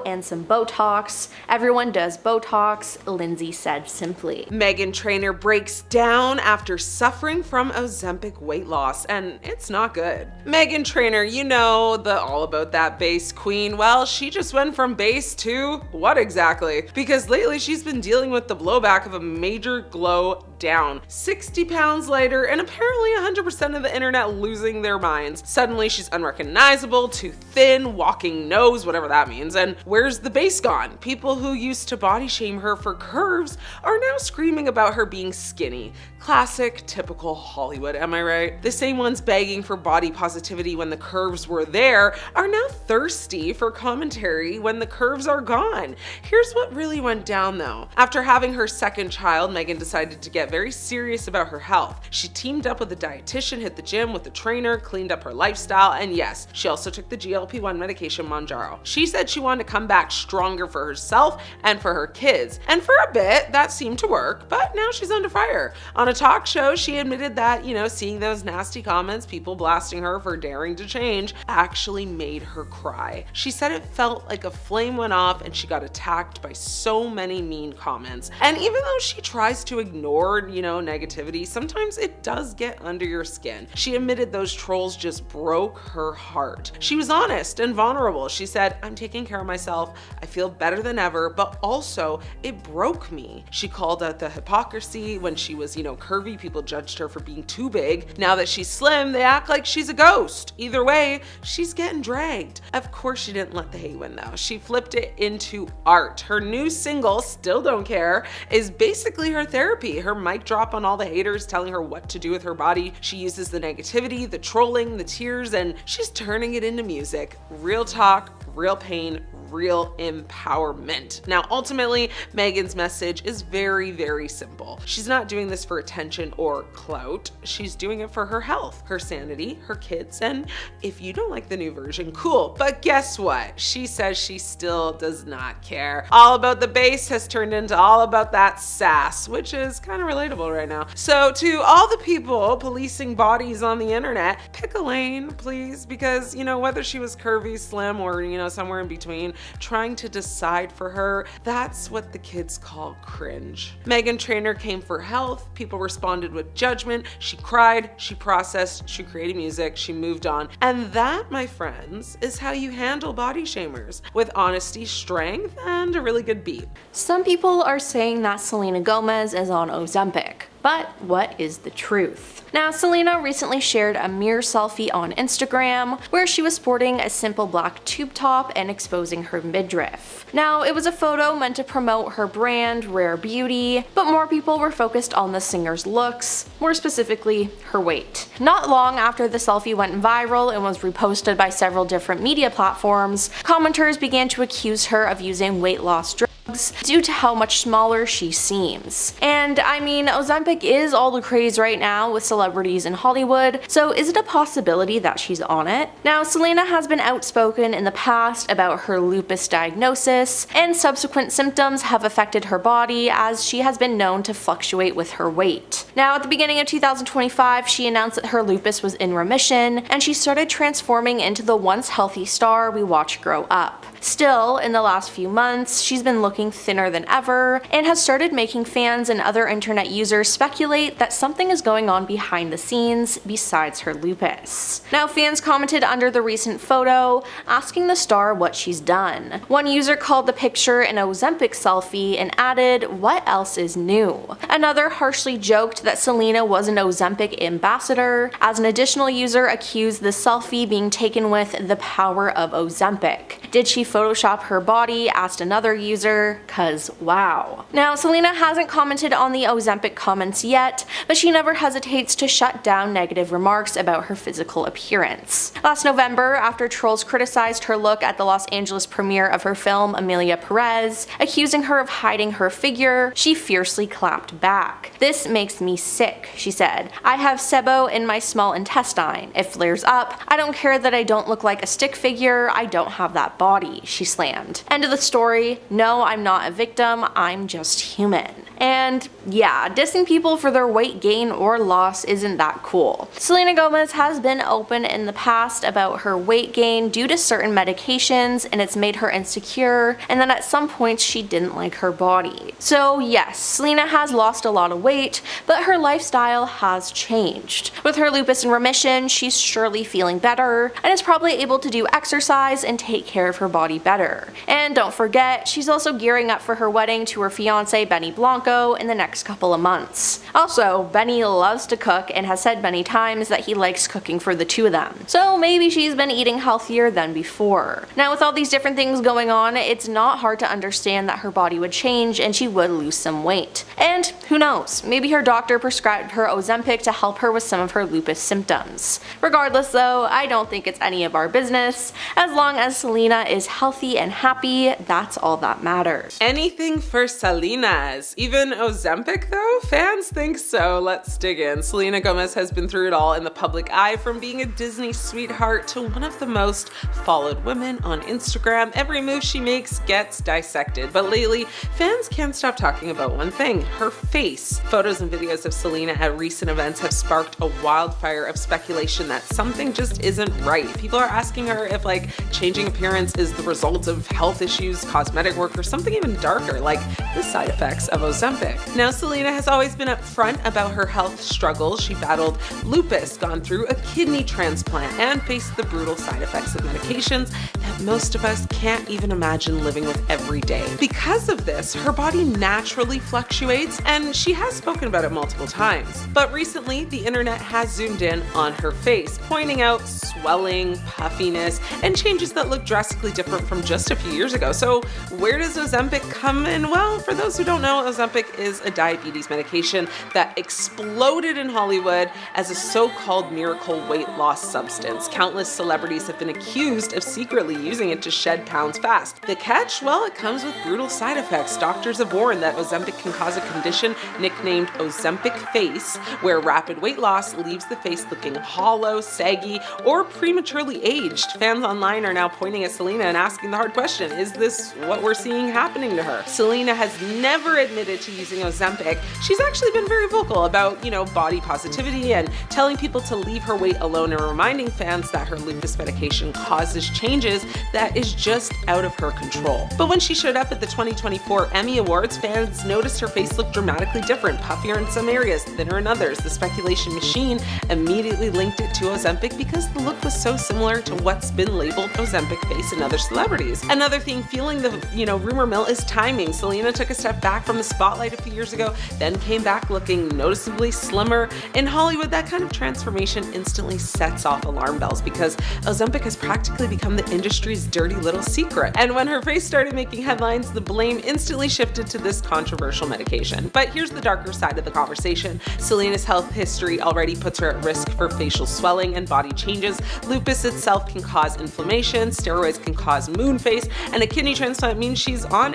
and some Botox. "Everyone does Botox," Lindsay said simply. Meghan Trainor breaks down after suffering from Ozempic weight loss, and it's not good. Meghan Trainor, you know, the all about that base queen, well, she just went from base to what exactly? Because lately she's been dealing with the blowback of a major glow down, 60 pounds lighter, and apparently 100% of the internet losing their minds. Suddenly she's unrecognizable, too thin, walking nose, whatever that means, and where's the base gone? People who used to body shame her for curves are now screaming about her being skinny. Classic, typical Hollywood, am I right? The same ones begging for body positivity when the curves were there are now thirsty for commentary when the curves are gone. Here's what really went down though. After having her second child, Meghan decided to get very serious about her health. She teamed up with a dietitian, hit the gym with a trainer, cleaned up her lifestyle, and yes, she also took the GLP-1 medication Mounjaro. She said she wanted to come back stronger for herself and for her kids. And for a bit, that seemed to work, but now she's under fire. On a talk show, she admitted that, seeing those nasty comments, people blasting her for daring to change, actually made her cry. She said it felt like a flame went off and she got attacked by so many mean comments. And even though she tries to ignore or, you know, negativity, sometimes it does get under your skin. She admitted those trolls just broke her heart. She was honest and vulnerable. She said, I'm taking care of myself. I feel better than ever, but also it broke me. She called out the hypocrisy. When she was, you know, curvy, people judged her for being too big. Now that she's slim, they act like she's a ghost. Either way, she's getting dragged. Of course she didn't let the hate win though. She flipped it into art. Her new single, Still Don't Care, is basically her therapy. Her mic drop on all the haters telling her what to do with her body. She uses the negativity, the trolling, the tears, and she's turning it into music. Real talk, real pain, real empowerment. Now, ultimately, Meghan's message is very, very simple. She's not doing this for attention or clout. She's doing it for her health, her sanity, her kids, and if you don't like the new version, cool. But guess what? She says she still does not care. All About the Bass has turned into all about that sass, which is kind of relatable right now. So to all the people policing bodies on the internet, pick a lane, please, because, you know, whether she was curvy, slim, or, you know, somewhere in between, trying to decide for her, that's what the kids call cringe. Meghan Trainor came for health. People responded with judgment. She cried, she processed, she created music, she moved on. And that, my friends, is how you handle body shamers, with honesty, strength, and a really good beat. Some people are saying that Selena Gomez is on Ozempic. But what is the truth? Now, Selena recently shared a mirror selfie on Instagram where she was sporting a simple black tube top and exposing her midriff. Now, it was a photo meant to promote her brand, Rare Beauty, but more people were focused on the singer's looks, more specifically, her weight. Not long after the selfie went viral and was reposted by several different media platforms, commenters began to accuse her of using weight loss drugs due to how much smaller she seems. And I mean, Ozempic is all the craze right now with celebrities in Hollywood, so is it a possibility that she's on it? Now, Selena has been outspoken in the past about her lupus diagnosis, and subsequent symptoms have affected her body as she has been known to fluctuate with her weight. Now, at the beginning of 2025, she announced that her lupus was in remission, and she started transforming into the once healthy star we watch grow up. Still, in the last few months, she's been looking thinner than ever and has started making fans and other internet users speculate that something is going on behind the scenes besides her lupus. Now, fans commented under the recent photo, asking the star what she's done. One user called the picture an Ozempic selfie and added, "What else is new?" Another harshly joked that Selena was an Ozempic ambassador, as an additional user accused the selfie being taken with the power of Ozempic. Did she Photoshop her body? Asked another user, cause wow. Now, Selena hasn't commented on the Ozempic comments yet, but she never hesitates to shut down negative remarks about her physical appearance. Last November, after trolls criticized her look at the Los Angeles premiere of her film Amelia Perez, accusing her of hiding her figure, she fiercely clapped back. "This makes me sick," she said. "I have SEBO in my small intestine. It flares up. I don't care that I don't look like a stick figure. I don't have that body," she slammed. End of the story. No, I'm not a victim. I'm just human. And yeah, dissing people for their weight gain or loss isn't that cool. Selena Gomez has been open in the past about her weight gain due to certain medications, and it's made her insecure, and then at some points she didn't like her body. So yes, Selena has lost a lot of weight, but her lifestyle has changed. With her lupus in remission, she's surely feeling better, and is probably able to do exercise and take care of her body better. And don't forget, she's also gearing up for her wedding to her fiance Benny Blanco in the next couple of months. Also, Benny loves to cook and has said many times that he likes cooking for the two of them. So maybe she's been eating healthier than before. Now, with all these different things going on, it's not hard to understand that her body would change and she would lose some weight. And who knows, maybe her doctor prescribed her Ozempic to help her with some of her lupus symptoms. Regardless though, I don't think it's any of our business. As long as Selena is healthy and happy, that's all that matters. Anything for Selena's. Even Ozempic though? Fans think so. Let's dig in. Selena Gomez has been through it all in the public eye, from being a Disney sweetheart to one of the most followed women on Instagram. Every move she makes gets dissected, but lately fans can't stop talking about one thing: her face. Photos and videos of Selena at recent events have sparked a wildfire of speculation that something just isn't right. People are asking her if changing appearance is the result of health issues, cosmetic work, or something even darker, like the side effects of Ozempic. Now, Selena has always been upfront about her health struggles. She battled lupus, gone through a kidney transplant, and faced the brutal side effects of medications that most of us can't even imagine living with every day. Because of this, her body naturally fluctuates, and she has spoken about it multiple times. But recently, the internet has zoomed in on her face, pointing out swelling, puffiness, and changes that look drastically different from just a few years ago. So where does Ozempic come in? Well, for those who don't know, Ozempic is a diabetes medication that exploded in Hollywood as a so-called miracle weight loss substance. Countless celebrities have been accused of secretly using it to shed pounds fast. The catch? Well, it comes with brutal side effects. Doctors have warned that Ozempic can cause a condition nicknamed Ozempic face, where rapid weight loss leaves the face looking hollow, saggy, or prematurely aged. Fans online are now pointing at Selena and asking the hard question, is this what we're seeing happening to her? Selena has never admitted to using Ozempic. She's actually been very vocal about, body positivity and telling people to leave her weight alone and reminding fans that her lupus medication causes changes that is just out of her control. But when she showed up at the 2024 Emmy Awards, fans noticed her face looked dramatically different, puffier in some areas, thinner in others. The speculation machine immediately linked it to Ozempic because the look was so similar to what's been labeled Ozempic face in other celebrities. Another thing fueling the, rumor mill is timing. Selena took a step back from the spotlight a few years ago, then came back looking noticeably slimmer. In Hollywood, that kind of transformation instantly sets off alarm bells because Ozempic has practically become the industry's dirty little secret. And when her face started making headlines, the blame instantly shifted to this controversial medication. But here's the darker side of the conversation. Selena's health history already puts her at risk for facial swelling and body changes. Lupus itself can cause inflammation, steroids can cause moon face, and a kidney transplant means she's on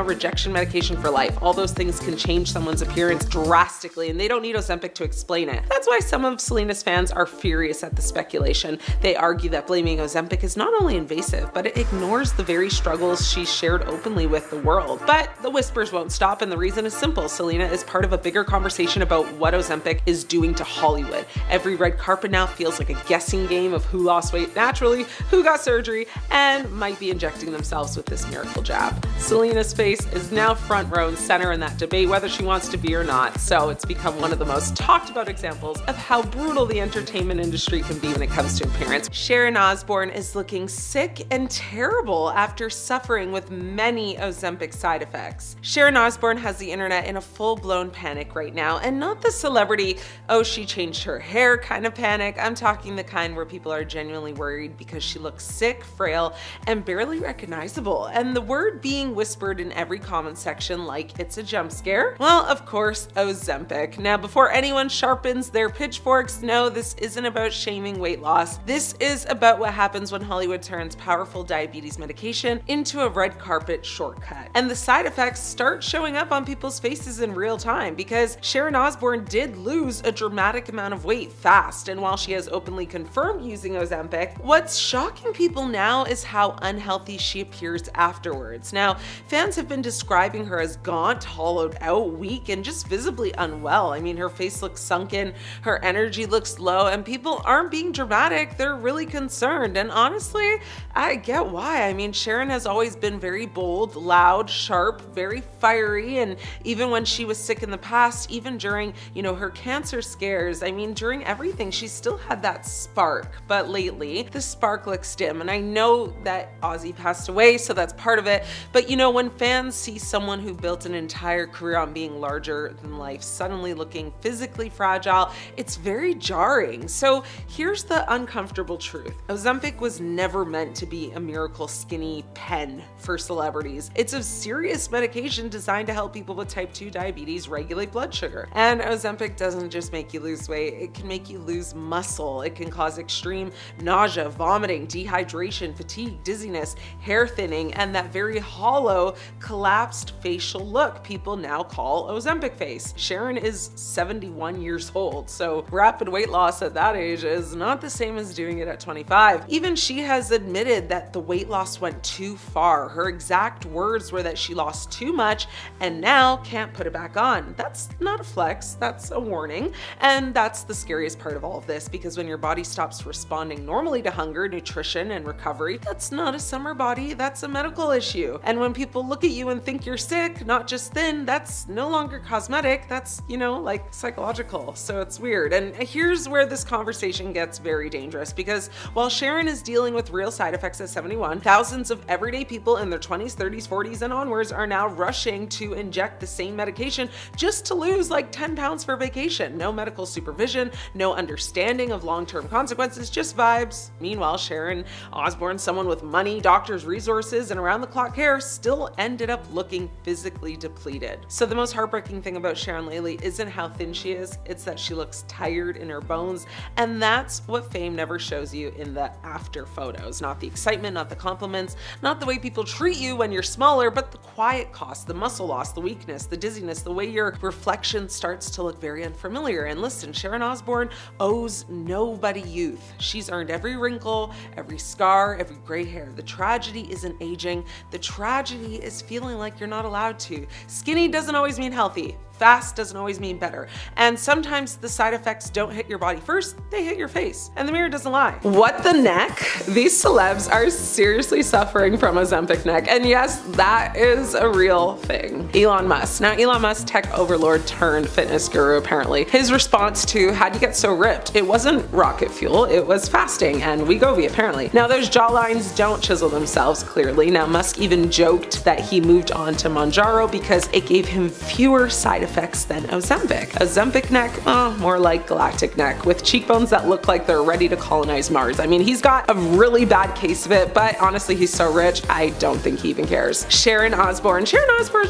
rejection medication for life. All those things can change someone's appearance drastically, and they don't need Ozempic to explain it. That's why some of Selena's fans are furious at the speculation. They argue that blaming Ozempic is not only invasive, but it ignores the very struggles she shared openly with the world. But the whispers won't stop, and the reason is simple. Selena is part of a bigger conversation about what Ozempic is doing to Hollywood. Every red carpet now feels like a guessing game of who lost weight naturally, who got surgery, and might be injecting themselves with this miracle jab. Selena's face is now front row and center in that debate, whether she wants to be or not. So it's become one of the most talked about examples of how brutal the entertainment industry can be when it comes to appearance. Sharon Osbourne is looking sick and terrible after suffering with many Ozempic side effects. Sharon Osbourne has the internet in a full-blown panic right now, and not the celebrity, oh, she changed her hair kind of panic. I'm talking the kind where people are genuinely worried because she looks sick, frail, and barely recognizable. And the word being whispered in every comment section like it's a jump scare? Well, of course, Ozempic. Now, before anyone sharpens their pitchforks, no, this isn't about shaming weight loss. This is about what happens when Hollywood turns powerful diabetes medication into a red carpet shortcut. And the side effects start showing up on people's faces in real time because Sharon Osbourne did lose a dramatic amount of weight fast. And while she has openly confirmed using Ozempic, what's shocking people now is how unhealthy she appears afterwards. Now, fans have been describing her as gaunt, hollowed out, weak, and just visibly unwell. I mean, her face looks sunken, her energy looks low, and people aren't being dramatic, they're really concerned. And honestly, I get why. I mean, Sharon has always been very bold, loud, sharp, very fiery, and even when she was sick in the past, even during, her cancer scares, I mean, during everything, she still had that spark. But lately, the spark looks dim, and I know that Ozzy passed away, so that's part of it. But when fans see someone who built an entire career on being larger than life suddenly looking physically fragile, it's very jarring. So here's the uncomfortable truth. Ozempic was never meant to be a miracle skinny pen for celebrities. It's a serious medication designed to help people with type 2 diabetes regulate blood sugar. And Ozempic doesn't just make you lose weight, it can make you lose muscle. It can cause extreme nausea, vomiting, dehydration, fatigue, dizziness, hair thinning, and that very hollow, collapsed facial look people now call Ozempic face. Sharon is 71 years old, so rapid weight loss at that age is not the same as doing it at 25. Even she has admitted that the weight loss went too far. Her exact words were that she lost too much and now can't put it back on. That's not a flex, that's a warning. And that's the scariest part of all of this, because when your body stops responding normally to hunger, nutrition, and recovery, that's not a summer body, that's a medical issue. And when people look at you and think you're sick, not just thin, that's no longer cosmetic, that's, you know, like psychological. So it's weird. And here's where this conversation gets very dangerous, because while Sharon is dealing with real side effects at 71, thousands of everyday people in their 20s, 30s, 40s, and onwards are now rushing to inject the same medication just to lose like 10 pounds for vacation. No medical supervision, no understanding of long-term consequences, just vibes. Meanwhile, Sharon Osbourne, someone with money, doctors, resources, and around-the-clock care, still ended up looking physically depleted. So the most heartbreaking thing about Sharon lately isn't how thin she is, it's that she looks tired in her bones, and that's what fame never shows you in the after photos. Not the excitement, not the compliments, not the way people treat you when you're smaller, but the quiet cost, the muscle loss, the weakness, the dizziness, the way your reflection starts to look very unfamiliar. And listen, Sharon Osbourne owes nobody youth. She's earned every wrinkle, every scar, every gray hair. The tragedy isn't aging. The tragedy is feeling like you're not allowed to. Skinny doesn't always mean healthy. Fast doesn't always mean better. And sometimes the side effects don't hit your body first, they hit your face. And the mirror doesn't lie. What the neck? These celebs are seriously suffering from Ozempic neck. And yes, that is a real thing. Elon Musk. Now, Elon Musk, tech overlord turned fitness guru apparently. His response to how'd you get so ripped? It wasn't rocket fuel, it was fasting and Wegovy apparently. Now those jawlines don't chisel themselves clearly. Now Musk even joked that he moved on to Mounjaro because it gave him fewer side effects than Ozempic. Ozempic neck, more like galactic neck, with cheekbones that look like they're ready to colonize Mars. I mean, he's got a really bad case of it, but honestly, he's so rich, I don't think he even cares. Sharon Osbourne's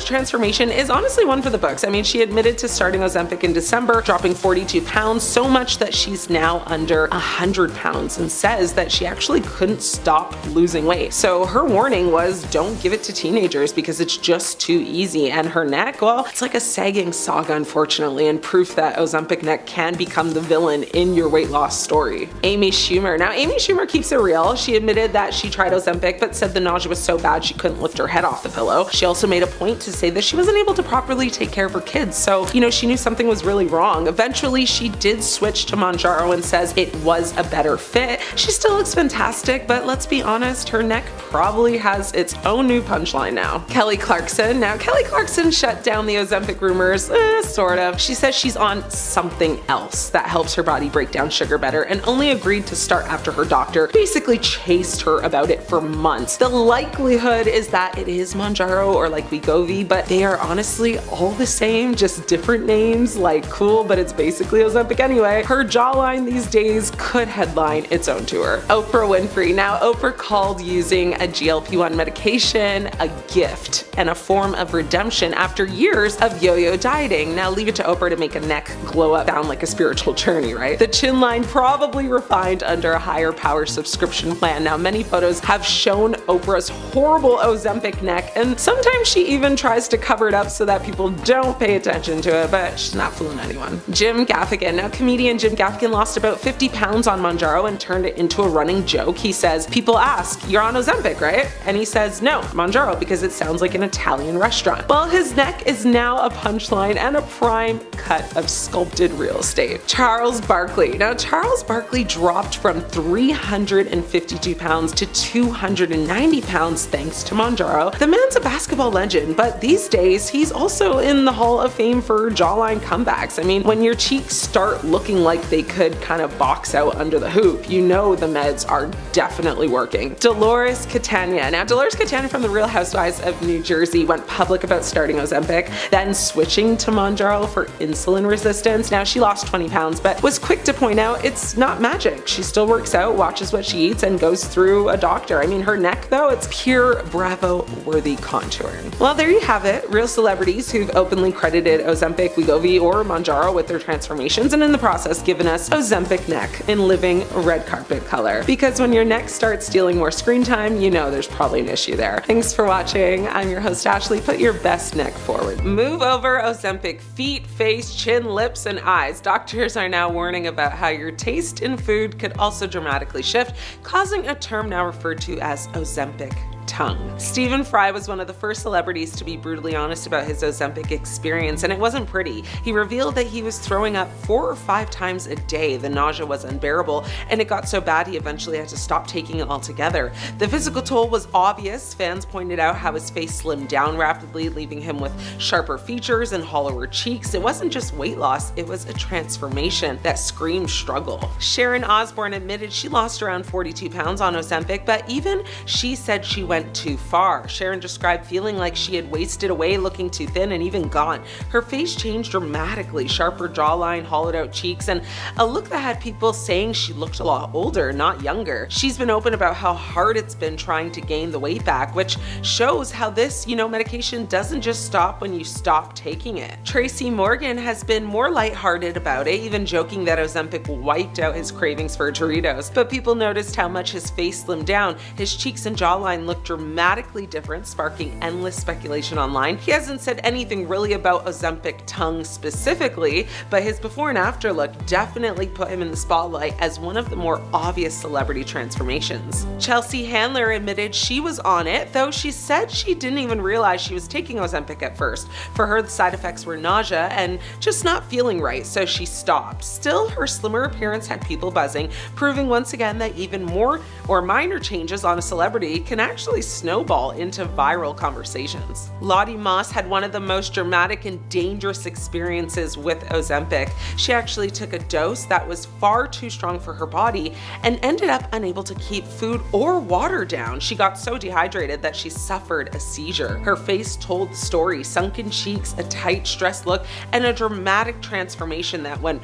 transformation is honestly one for the books. I mean, she admitted to starting Ozempic in December, dropping 42 pounds, so much that she's now under 100 pounds, and says that she actually couldn't stop losing weight. So her warning was, don't give it to teenagers because it's just too easy. And her neck, well, it's like a sagging saga, unfortunately, and proof that Ozempic neck can become the villain in your weight loss story. Amy Schumer. Now, Amy Schumer keeps it real. She admitted that she tried Ozempic, but said the nausea was so bad she couldn't lift her head off the pillow. She also made a point to say that she wasn't able to properly take care of her kids, so, you know, she knew something was really wrong. Eventually, she did switch to Mounjaro and says it was a better fit. She still looks fantastic, but let's be honest, her neck probably has its own new punchline now. Kelly Clarkson. Now, Kelly Clarkson shut down the Ozempic rumors, sort of. She says she's on something else that helps her body break down sugar better, and only agreed to start after her doctor basically chased her about it for months. The likelihood is that it is Mounjaro or like Wegovy, but they are honestly all the same, just different names, like cool, but it's basically Ozempic anyway. Her jawline these days could headline its own tour. Oprah Winfrey. Now, Oprah called using a GLP-1 medication a gift and a form of redemption after years of yo-yo dieting. Now leave it to Oprah to make a neck glow up down like a spiritual journey, right? The chin line probably refined under a higher power subscription plan. Now many photos have shown Oprah's horrible Ozempic neck, and sometimes she even tries to cover it up so that people don't pay attention to it, but she's not fooling anyone. Jim Gaffigan. Now comedian Jim Gaffigan lost about 50 pounds on Mounjaro and turned it into a running joke. He says, people ask, you're on Ozempic, right? And he says, no, Mounjaro, because it sounds like an Italian restaurant. Well, his neck is now a punchline and a prime cut of sculpted real estate. Charles Barkley. Now, Charles Barkley dropped from 352 pounds to 290 pounds thanks to Mounjaro. The man's a basketball legend, but these days he's also in the Hall of Fame for jawline comebacks. I mean, when your cheeks start looking like they could kind of box out under the hoop, you know the meds are definitely working. Dolores Catania. Now, Dolores Catania from the Real Housewives of New Jersey went public about starting Ozempic, then switching to Mounjaro for insulin resistance. Now, she lost 20 pounds, but was quick to point out it's not magic. She still works out, watches what she eats, and goes through a doctor. I mean, her neck, though, it's pure Bravo-worthy contouring. Well, there you have it. Real celebrities who've openly credited Ozempic, Wegovy, or Mounjaro with their transformations, and in the process given us Ozempic neck in living red carpet color. Because when your neck starts stealing more screen time, you know there's probably an issue there. Thanks for watching. I'm your host, Ashley. Put your best neck forward. Move over Ozempic feet, face, chin, lips, and eyes. Doctors are now warning about how your taste in food could also dramatically shift, causing a term now referred to as Ozempic tongue. Stephen Fry was one of the first celebrities to be brutally honest about his Ozempic experience, and it wasn't pretty. He revealed that he was throwing up 4 or 5 times a day. The nausea was unbearable, and it got so bad he eventually had to stop taking it altogether. The physical toll was obvious. Fans pointed out how his face slimmed down rapidly, leaving him with sharper features and hollower cheeks. It wasn't just weight loss, it was a transformation that screamed struggle. Sharon Osbourne admitted she lost around 42 pounds on Ozempic, but even she said she went too far. Sharon described feeling like she had wasted away, looking too thin and even gaunt. Her face changed dramatically, sharper jawline, hollowed out cheeks, and a look that had people saying she looked a lot older, not younger. She's been open about how hard it's been trying to gain the weight back, which shows how this, medication doesn't just stop when you stop taking it. Tracy Morgan has been more lighthearted about it, even joking that Ozempic wiped out his cravings for Doritos. But people noticed how much his face slimmed down. His cheeks and jawline looked dramatically different, sparking endless speculation online. He hasn't said anything really about Ozempic tongue specifically, but his before and after look definitely put him in the spotlight as one of the more obvious celebrity transformations. Chelsea Handler admitted she was on it, though she said she didn't even realize she was taking Ozempic at first. For her, the side effects were nausea and just not feeling right, so she stopped. Still, her slimmer appearance had people buzzing, proving once again that even more or minor changes on a celebrity can actually snowball into viral conversations. Lottie Moss had one of the most dramatic and dangerous experiences with Ozempic. She actually took a dose that was far too strong for her body and ended up unable to keep food or water down. She got so dehydrated that she suffered a seizure. Her face told the story: sunken cheeks, a tight, stressed look, and a dramatic transformation that went,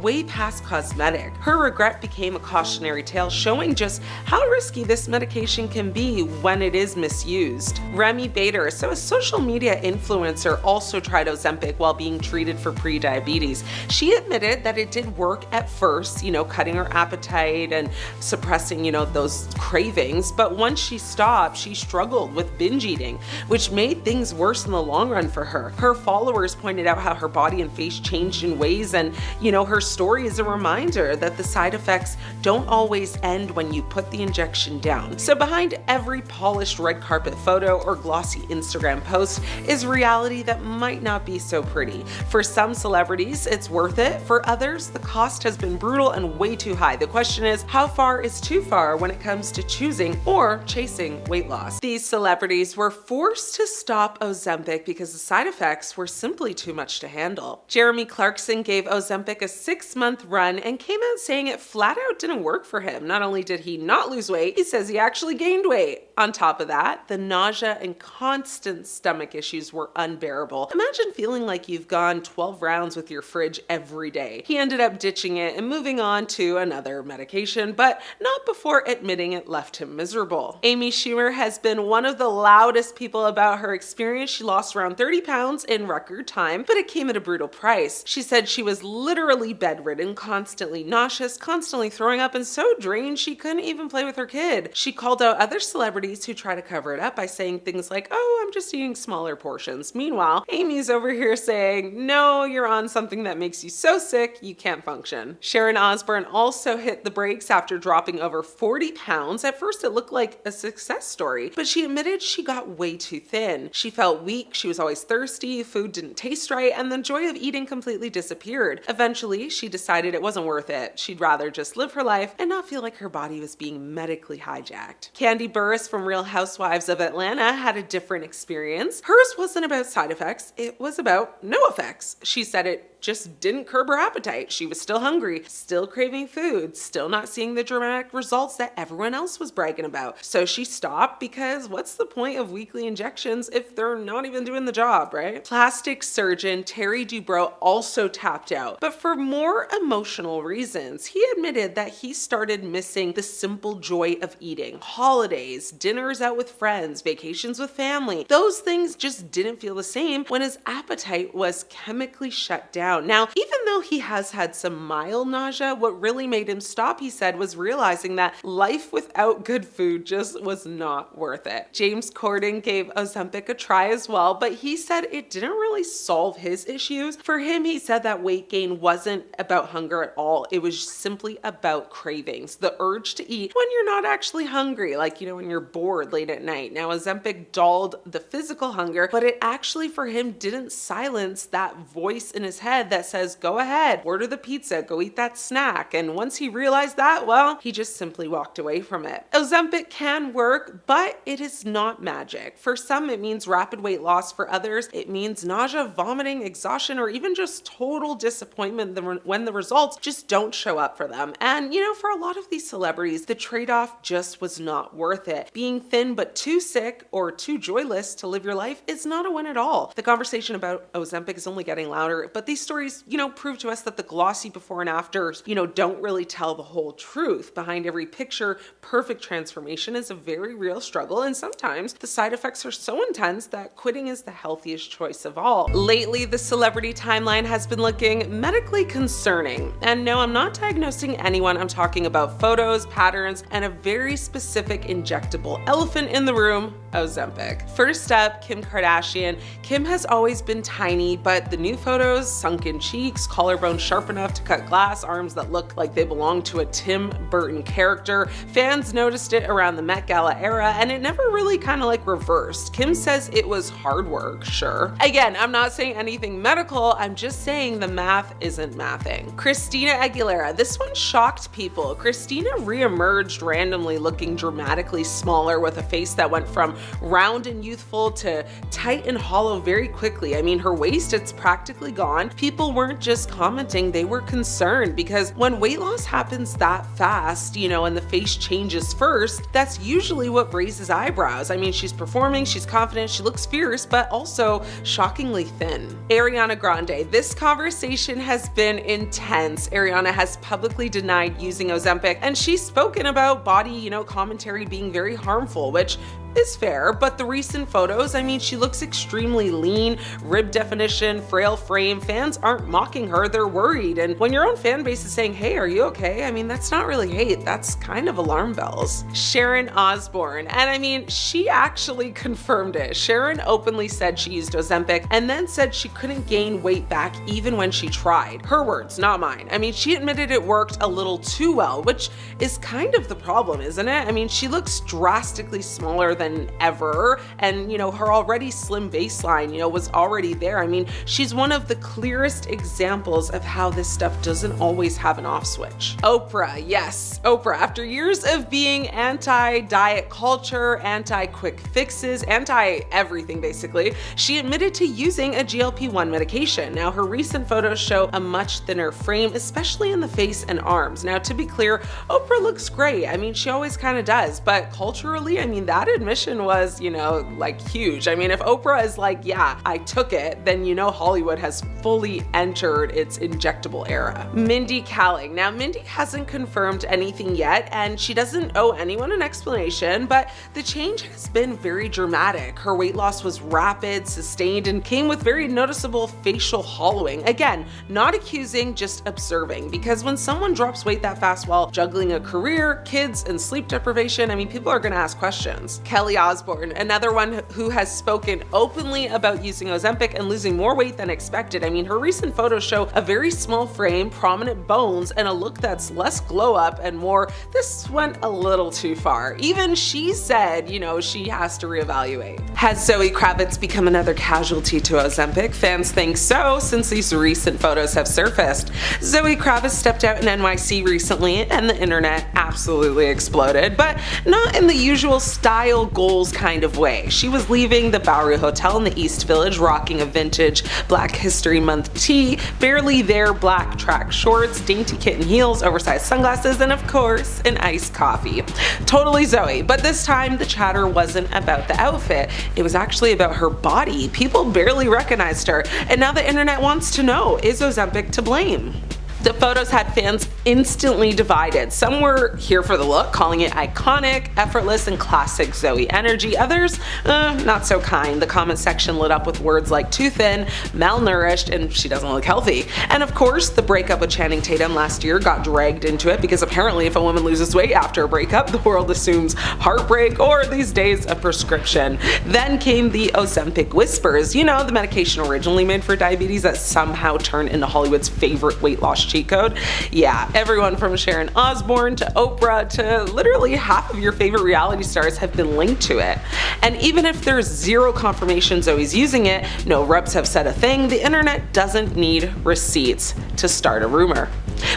way past cosmetic. Her regret became a cautionary tale, showing just how risky this medication can be when it is misused. Remy Bader, so a social media influencer, also tried Ozempic while being treated for pre-diabetes. She admitted that it did work at first, cutting her appetite and suppressing, those cravings, but once she stopped, she struggled with binge eating, which made things worse in the long run for her. Her followers pointed out how her body and face changed in ways, and her story is a reminder that the side effects don't always end when you put the injection down. So behind every polished red carpet photo or glossy Instagram post is reality that might not be so pretty. For some celebrities, it's worth it. For others, the cost has been brutal and way too high. The question is, how far is too far when it comes to choosing or chasing weight loss? These celebrities were forced to stop Ozempic because the side effects were simply too much to handle. Jeremy Clarkson gave Ozempic a 6-month run and came out saying it flat out didn't work for him. Not only did he not lose weight, he says he actually gained weight. On top of that, the nausea and constant stomach issues were unbearable. Imagine feeling like you've gone 12 rounds with your fridge every day. He ended up ditching it and moving on to another medication, but not before admitting it left him miserable. Amy Schumer has been one of the loudest people about her experience. She lost around 30 pounds in record time, but it came at a brutal price. She said she was literally bedridden, constantly nauseous, constantly throwing up, and so drained she couldn't even play with her kid. She called out other celebrities who try to cover it up by saying things like, "Oh, I'm just eating smaller portions." Meanwhile, Amy's over here saying, "No, you're on something that makes you so sick you can't function." Sharon Osbourne also hit the brakes after dropping over 40 pounds. At first, it looked like a success story, but she admitted she got way too thin. She felt weak, she was always thirsty, food didn't taste right, and the joy of eating completely disappeared. Eventually, she decided it wasn't worth it. She'd rather just live her life and not feel like her body was being medically hijacked. Candy Burris from Real Housewives of Atlanta had a different experience. Hers wasn't about side effects, it was about no effects. She said it just didn't curb her appetite. She was still hungry, still craving food, still not seeing the dramatic results that everyone else was bragging about. So she stopped because what's the point of weekly injections if they're not even doing the job, right? Plastic surgeon Terry Dubrow also tapped out, but for more emotional reasons. He admitted that he started missing the simple joy of eating. Holidays, dinners out with friends, vacations with family. Those things just didn't feel the same when his appetite was chemically shut down. down. Now, even though he has had some mild nausea, what really made him stop, he said, was realizing that life without good food just was not worth it. James Corden gave Ozempic a try as well, but he said it didn't really solve his issues. For him, he said that weight gain wasn't about hunger at all. It was simply about cravings, the urge to eat when you're not actually hungry, like, when you're bored late at night. Now, Ozempic dulled the physical hunger, but it actually for him didn't silence that voice in his head that says, go ahead, order the pizza, go eat that snack. And once he realized that, well, he just simply walked away from it. Ozempic can work, but it is not magic. For some, it means rapid weight loss. For others, it means nausea, vomiting, exhaustion, or even just total disappointment when the results just don't show up for them. And, for a lot of these celebrities, the trade-off just was not worth it. Being thin but too sick or too joyless to live your life is not a win at all. The conversation about Ozempic is only getting louder, but these stories, prove to us that the glossy before and afters, don't really tell the whole truth. Behind every picture, perfect transformation is a very real struggle, and sometimes the side effects are so intense that quitting is the healthiest choice of all. Lately, the celebrity timeline has been looking medically concerning. And no, I'm not diagnosing anyone. I'm talking about photos, patterns, and a very specific injectable elephant in the room, Ozempic. First up, Kim Kardashian. Kim has always been tiny, but the new photos, sunken cheeks, collarbone sharp enough to cut glass, arms that look like they belong to a Tim Burton character. Fans noticed it around the Met Gala era, and it never really reversed. Kim says it was hard work, sure. Again, I'm not saying anything medical, I'm just saying the math isn't mathing. Christina Aguilera. This one shocked people. Christina re-emerged randomly looking dramatically smaller with a face that went from round and youthful to tight and hollow very quickly. Her waist, it's practically gone. People weren't just commenting, they were concerned, because when weight loss happens that fast, and the face changes first, that's usually what raises eyebrows. She's performing, she's confident, she looks fierce, but also shockingly thin. Ariana Grande. This conversation has been intense. Ariana has publicly denied using Ozempic, and she's spoken about body, commentary being very harmful, which is fair, but the recent photos, she looks extremely lean, rib definition, frail frame. Fans aren't mocking her, they're worried. And when your own fan base is saying, hey, are you okay? That's not really hate, that's kind of alarm bells. Sharon Osbourne, and she actually confirmed it. Sharon openly said she used Ozempic and then said she couldn't gain weight back even when she tried. Her words, not mine. She admitted it worked a little too well, which is kind of the problem, isn't it? She looks drastically smaller than ever, and her already slim baseline was already there. She's one of the clearest examples of how this stuff doesn't always have an off switch. Oprah. Yes, Oprah. After years of being anti-diet culture, anti-quick fixes, anti-everything basically, she admitted to using a GLP-1 medication. Now, her recent photos show a much thinner frame, especially in the face and arms. Now, to be clear, Oprah looks great. She always kind of does, but culturally, that admission was, huge. If Oprah is like, yeah, I took it, then Hollywood has fully entered its injectable era. Mindy Kaling. Now, Mindy hasn't confirmed anything yet, and she doesn't owe anyone an explanation, but the change has been very dramatic. Her weight loss was rapid, sustained, and came with very noticeable facial hollowing. Again, not accusing, just observing, because when someone drops weight that fast while juggling a career, kids, and sleep deprivation, people are gonna ask questions. Kelly Osbourne, another one who has spoken openly about using Ozempic and losing more weight than expected. Her recent photos show a very small frame, prominent bones, and a look that's less glow up and more, this went a little too far. Even she said, she has to reevaluate. Has Zoe Kravitz become another casualty to Ozempic? Fans think so, since these recent photos have surfaced. Zoe Kravitz stepped out in NYC recently, and the internet absolutely exploded, but not in the usual style goals kind of way. She was leaving the Bowery Hotel in the East Village rocking a vintage Black History Month tee, barely there black track shorts, dainty kitten heels, oversized sunglasses, and of course, an iced coffee. Totally Zoe, but this time the chatter wasn't about the outfit. It was actually about her body. People barely recognized her, and now the internet wants to know, is Ozempic to blame? The photos had fans instantly divided. Some were here for the look, calling it iconic, effortless, and classic Zoe energy. Others, not so kind. The comment section lit up with words like too thin, malnourished, and she doesn't look healthy. And of course, the breakup with Channing Tatum last year got dragged into it because apparently if a woman loses weight after a breakup, the world assumes heartbreak or these days a prescription. Then came the Ozempic whispers, you know, the medication originally made for diabetes that somehow turned into Hollywood's favorite weight loss cheat code. Yeah, everyone from Sharon Osbourne to Oprah to literally half of your favorite reality stars have been linked to it. And even if there's zero confirmation Zoe's using it, no reps have said a thing, the internet doesn't need receipts to start a rumor.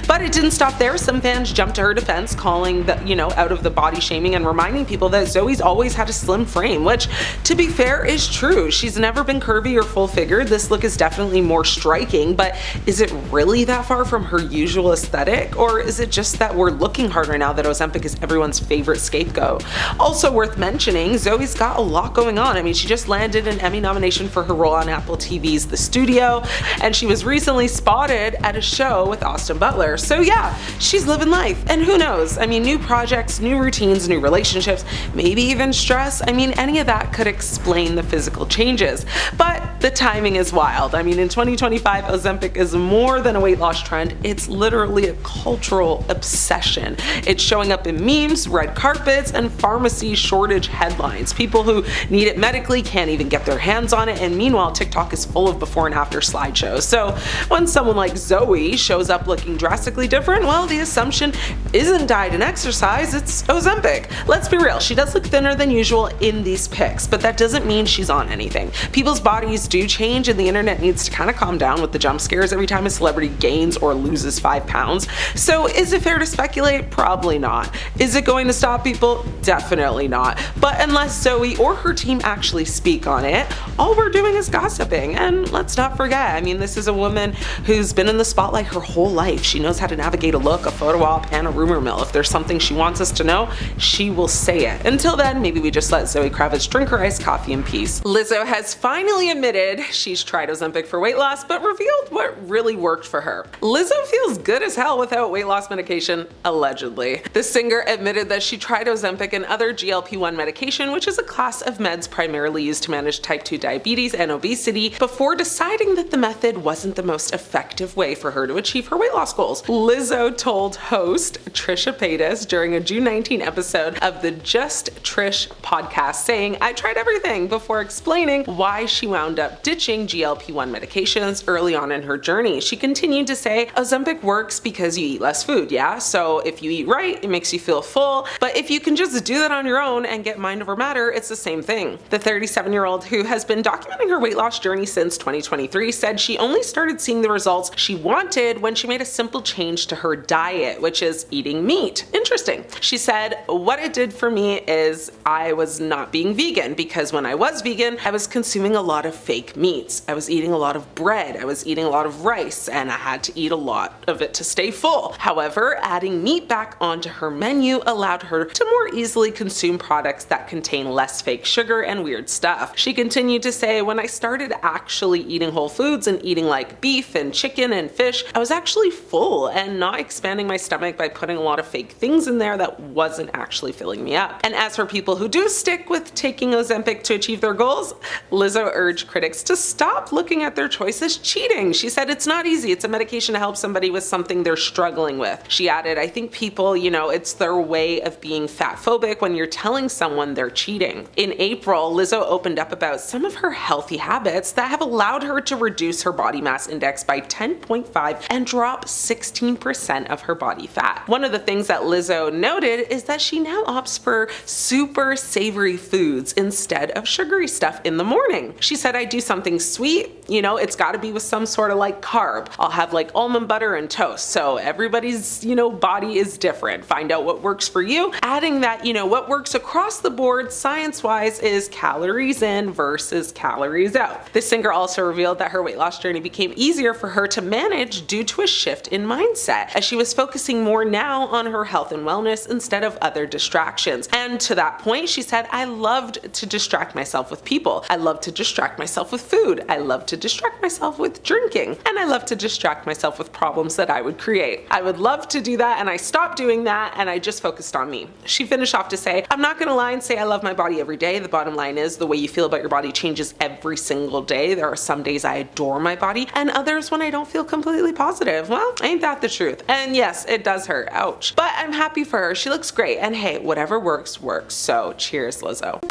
But it didn't stop there. Some fans jumped to her defense, calling the, out of the body shaming and reminding people that Zoe's always had a slim frame, which, to be fair, is true. She's never been curvy or full figured. This look is definitely more striking, but is it really that far from her usual aesthetic? Or is it just that we're looking harder now that Ozempic is everyone's favorite scapegoat? Also worth mentioning, Zoe's got a lot going on. I mean, she just landed an Emmy nomination for her role on Apple TV's The Studio, and she was recently spotted at a show with Austin Butler. So yeah, she's living life, and who knows, I mean, new projects, new routines, new relationships, maybe even stress. I mean, any of that could explain the physical changes, but the timing is wild. I mean, in 2025, Ozempic is more than a weight loss trend, it's literally a cultural obsession. It's showing up in memes, red carpets, and pharmacy shortage headlines. People who need it medically can't even get their hands on it, and meanwhile, TikTok is full of before and after slideshows. So when someone like Zoe shows up looking drastically different, well, the assumption isn't diet and exercise, it's Ozempic. Let's be real, she does look thinner than usual in these pics, but that doesn't mean she's on anything. People's bodies do change, and the internet needs to kind of calm down with the jump scares every time a celebrity gains or loses 5 pounds. So is it fair to speculate? Probably not. Is it going to stop people? Definitely not. But unless Zoe or her team actually speak on it, all we're doing is gossiping. And let's not forget, I mean, this is a woman who's been in the spotlight her whole life. She knows how to navigate a look, a photo op, and a rumor mill. If there's something she wants us to know, she will say it. Until then, maybe we just let Zoe Kravitz drink her iced coffee in peace. Lizzo has finally admitted she's tried Ozempic for weight loss, but revealed what really worked for her. Lizzo feels good as hell without weight loss medication, allegedly. The singer admitted that she tried Ozempic and other GLP-1 medication, which is a class of meds primarily used to manage type 2 diabetes and obesity, before deciding that the method wasn't the most effective way for her to achieve her weight loss goals. Lizzo told host Trisha Paytas during a June 19 episode of the Just Trish podcast, saying, "I tried everything," before explaining why she wound up ditching GLP-1 medications early on in her journey. She continued to say, Ozempic works because you eat less food, yeah? So if you eat right, it makes you feel full, but if you can just do that on your own and get mind over matter, it's the same thing. The 37-year-old, who has been documenting her weight loss journey since 2023, said she only started seeing the results she wanted when she made a simple change to her diet, which is eating meat. Interesting. She said, "What it did for me is I was not being vegan, because when I was vegan, I was consuming a lot of fake meats. I was eating a lot of bread, I was eating a lot of rice, and I had to eat a lot of it to stay full." However, adding meat back onto her menu allowed her to more easily consume products that contain less fake sugar and weird stuff. She continued to say, "When I started actually eating whole foods and eating like beef and chicken and fish, I was actually full and not expanding my stomach by putting a lot of fake things in there that wasn't actually filling me up." And as for people who do stick with taking Ozempic to achieve their goals, Lizzo urged critics to stop looking at their choice as cheating. She said, "It's not easy. It's a medication to help somebody with something they're struggling with." She added, "I think people, it's their way of being fat phobic when you're telling someone they're cheating." In April, Lizzo opened up about some of her healthy habits that have allowed her to reduce her body mass index by 10.5 and drop 16% of her body fat. One of the things that Lizzo noted is that she now opts for super savory foods instead of sugary stuff in the morning. She said, "I do something sweet, it's gotta be with some sort of like carb. I'll have like almond butter and toast." So everybody's, body is different. Find out what works for you. Adding that, what works across the board science-wise is calories in versus calories out. The singer also revealed that her weight loss journey became easier for her to manage due to a shift in in mindset, as she was focusing more now on her health and wellness instead of other distractions. And to that point, she said, I loved to distract myself with people. I love to distract myself with food. I love to distract myself with drinking. And I love to distract myself with problems that I would create. I would love to do that, and I stopped doing that, and I just focused on me. She finished off to say, I'm not gonna lie and say I love my body every day. The bottom line is the way you feel about your body changes every single day. There are some days I adore my body and others when I don't feel completely positive. Well, ain't that the truth? And yes, it does hurt. Ouch. But I'm happy for her. She looks great. And hey, whatever works, works. So cheers, Lizzo.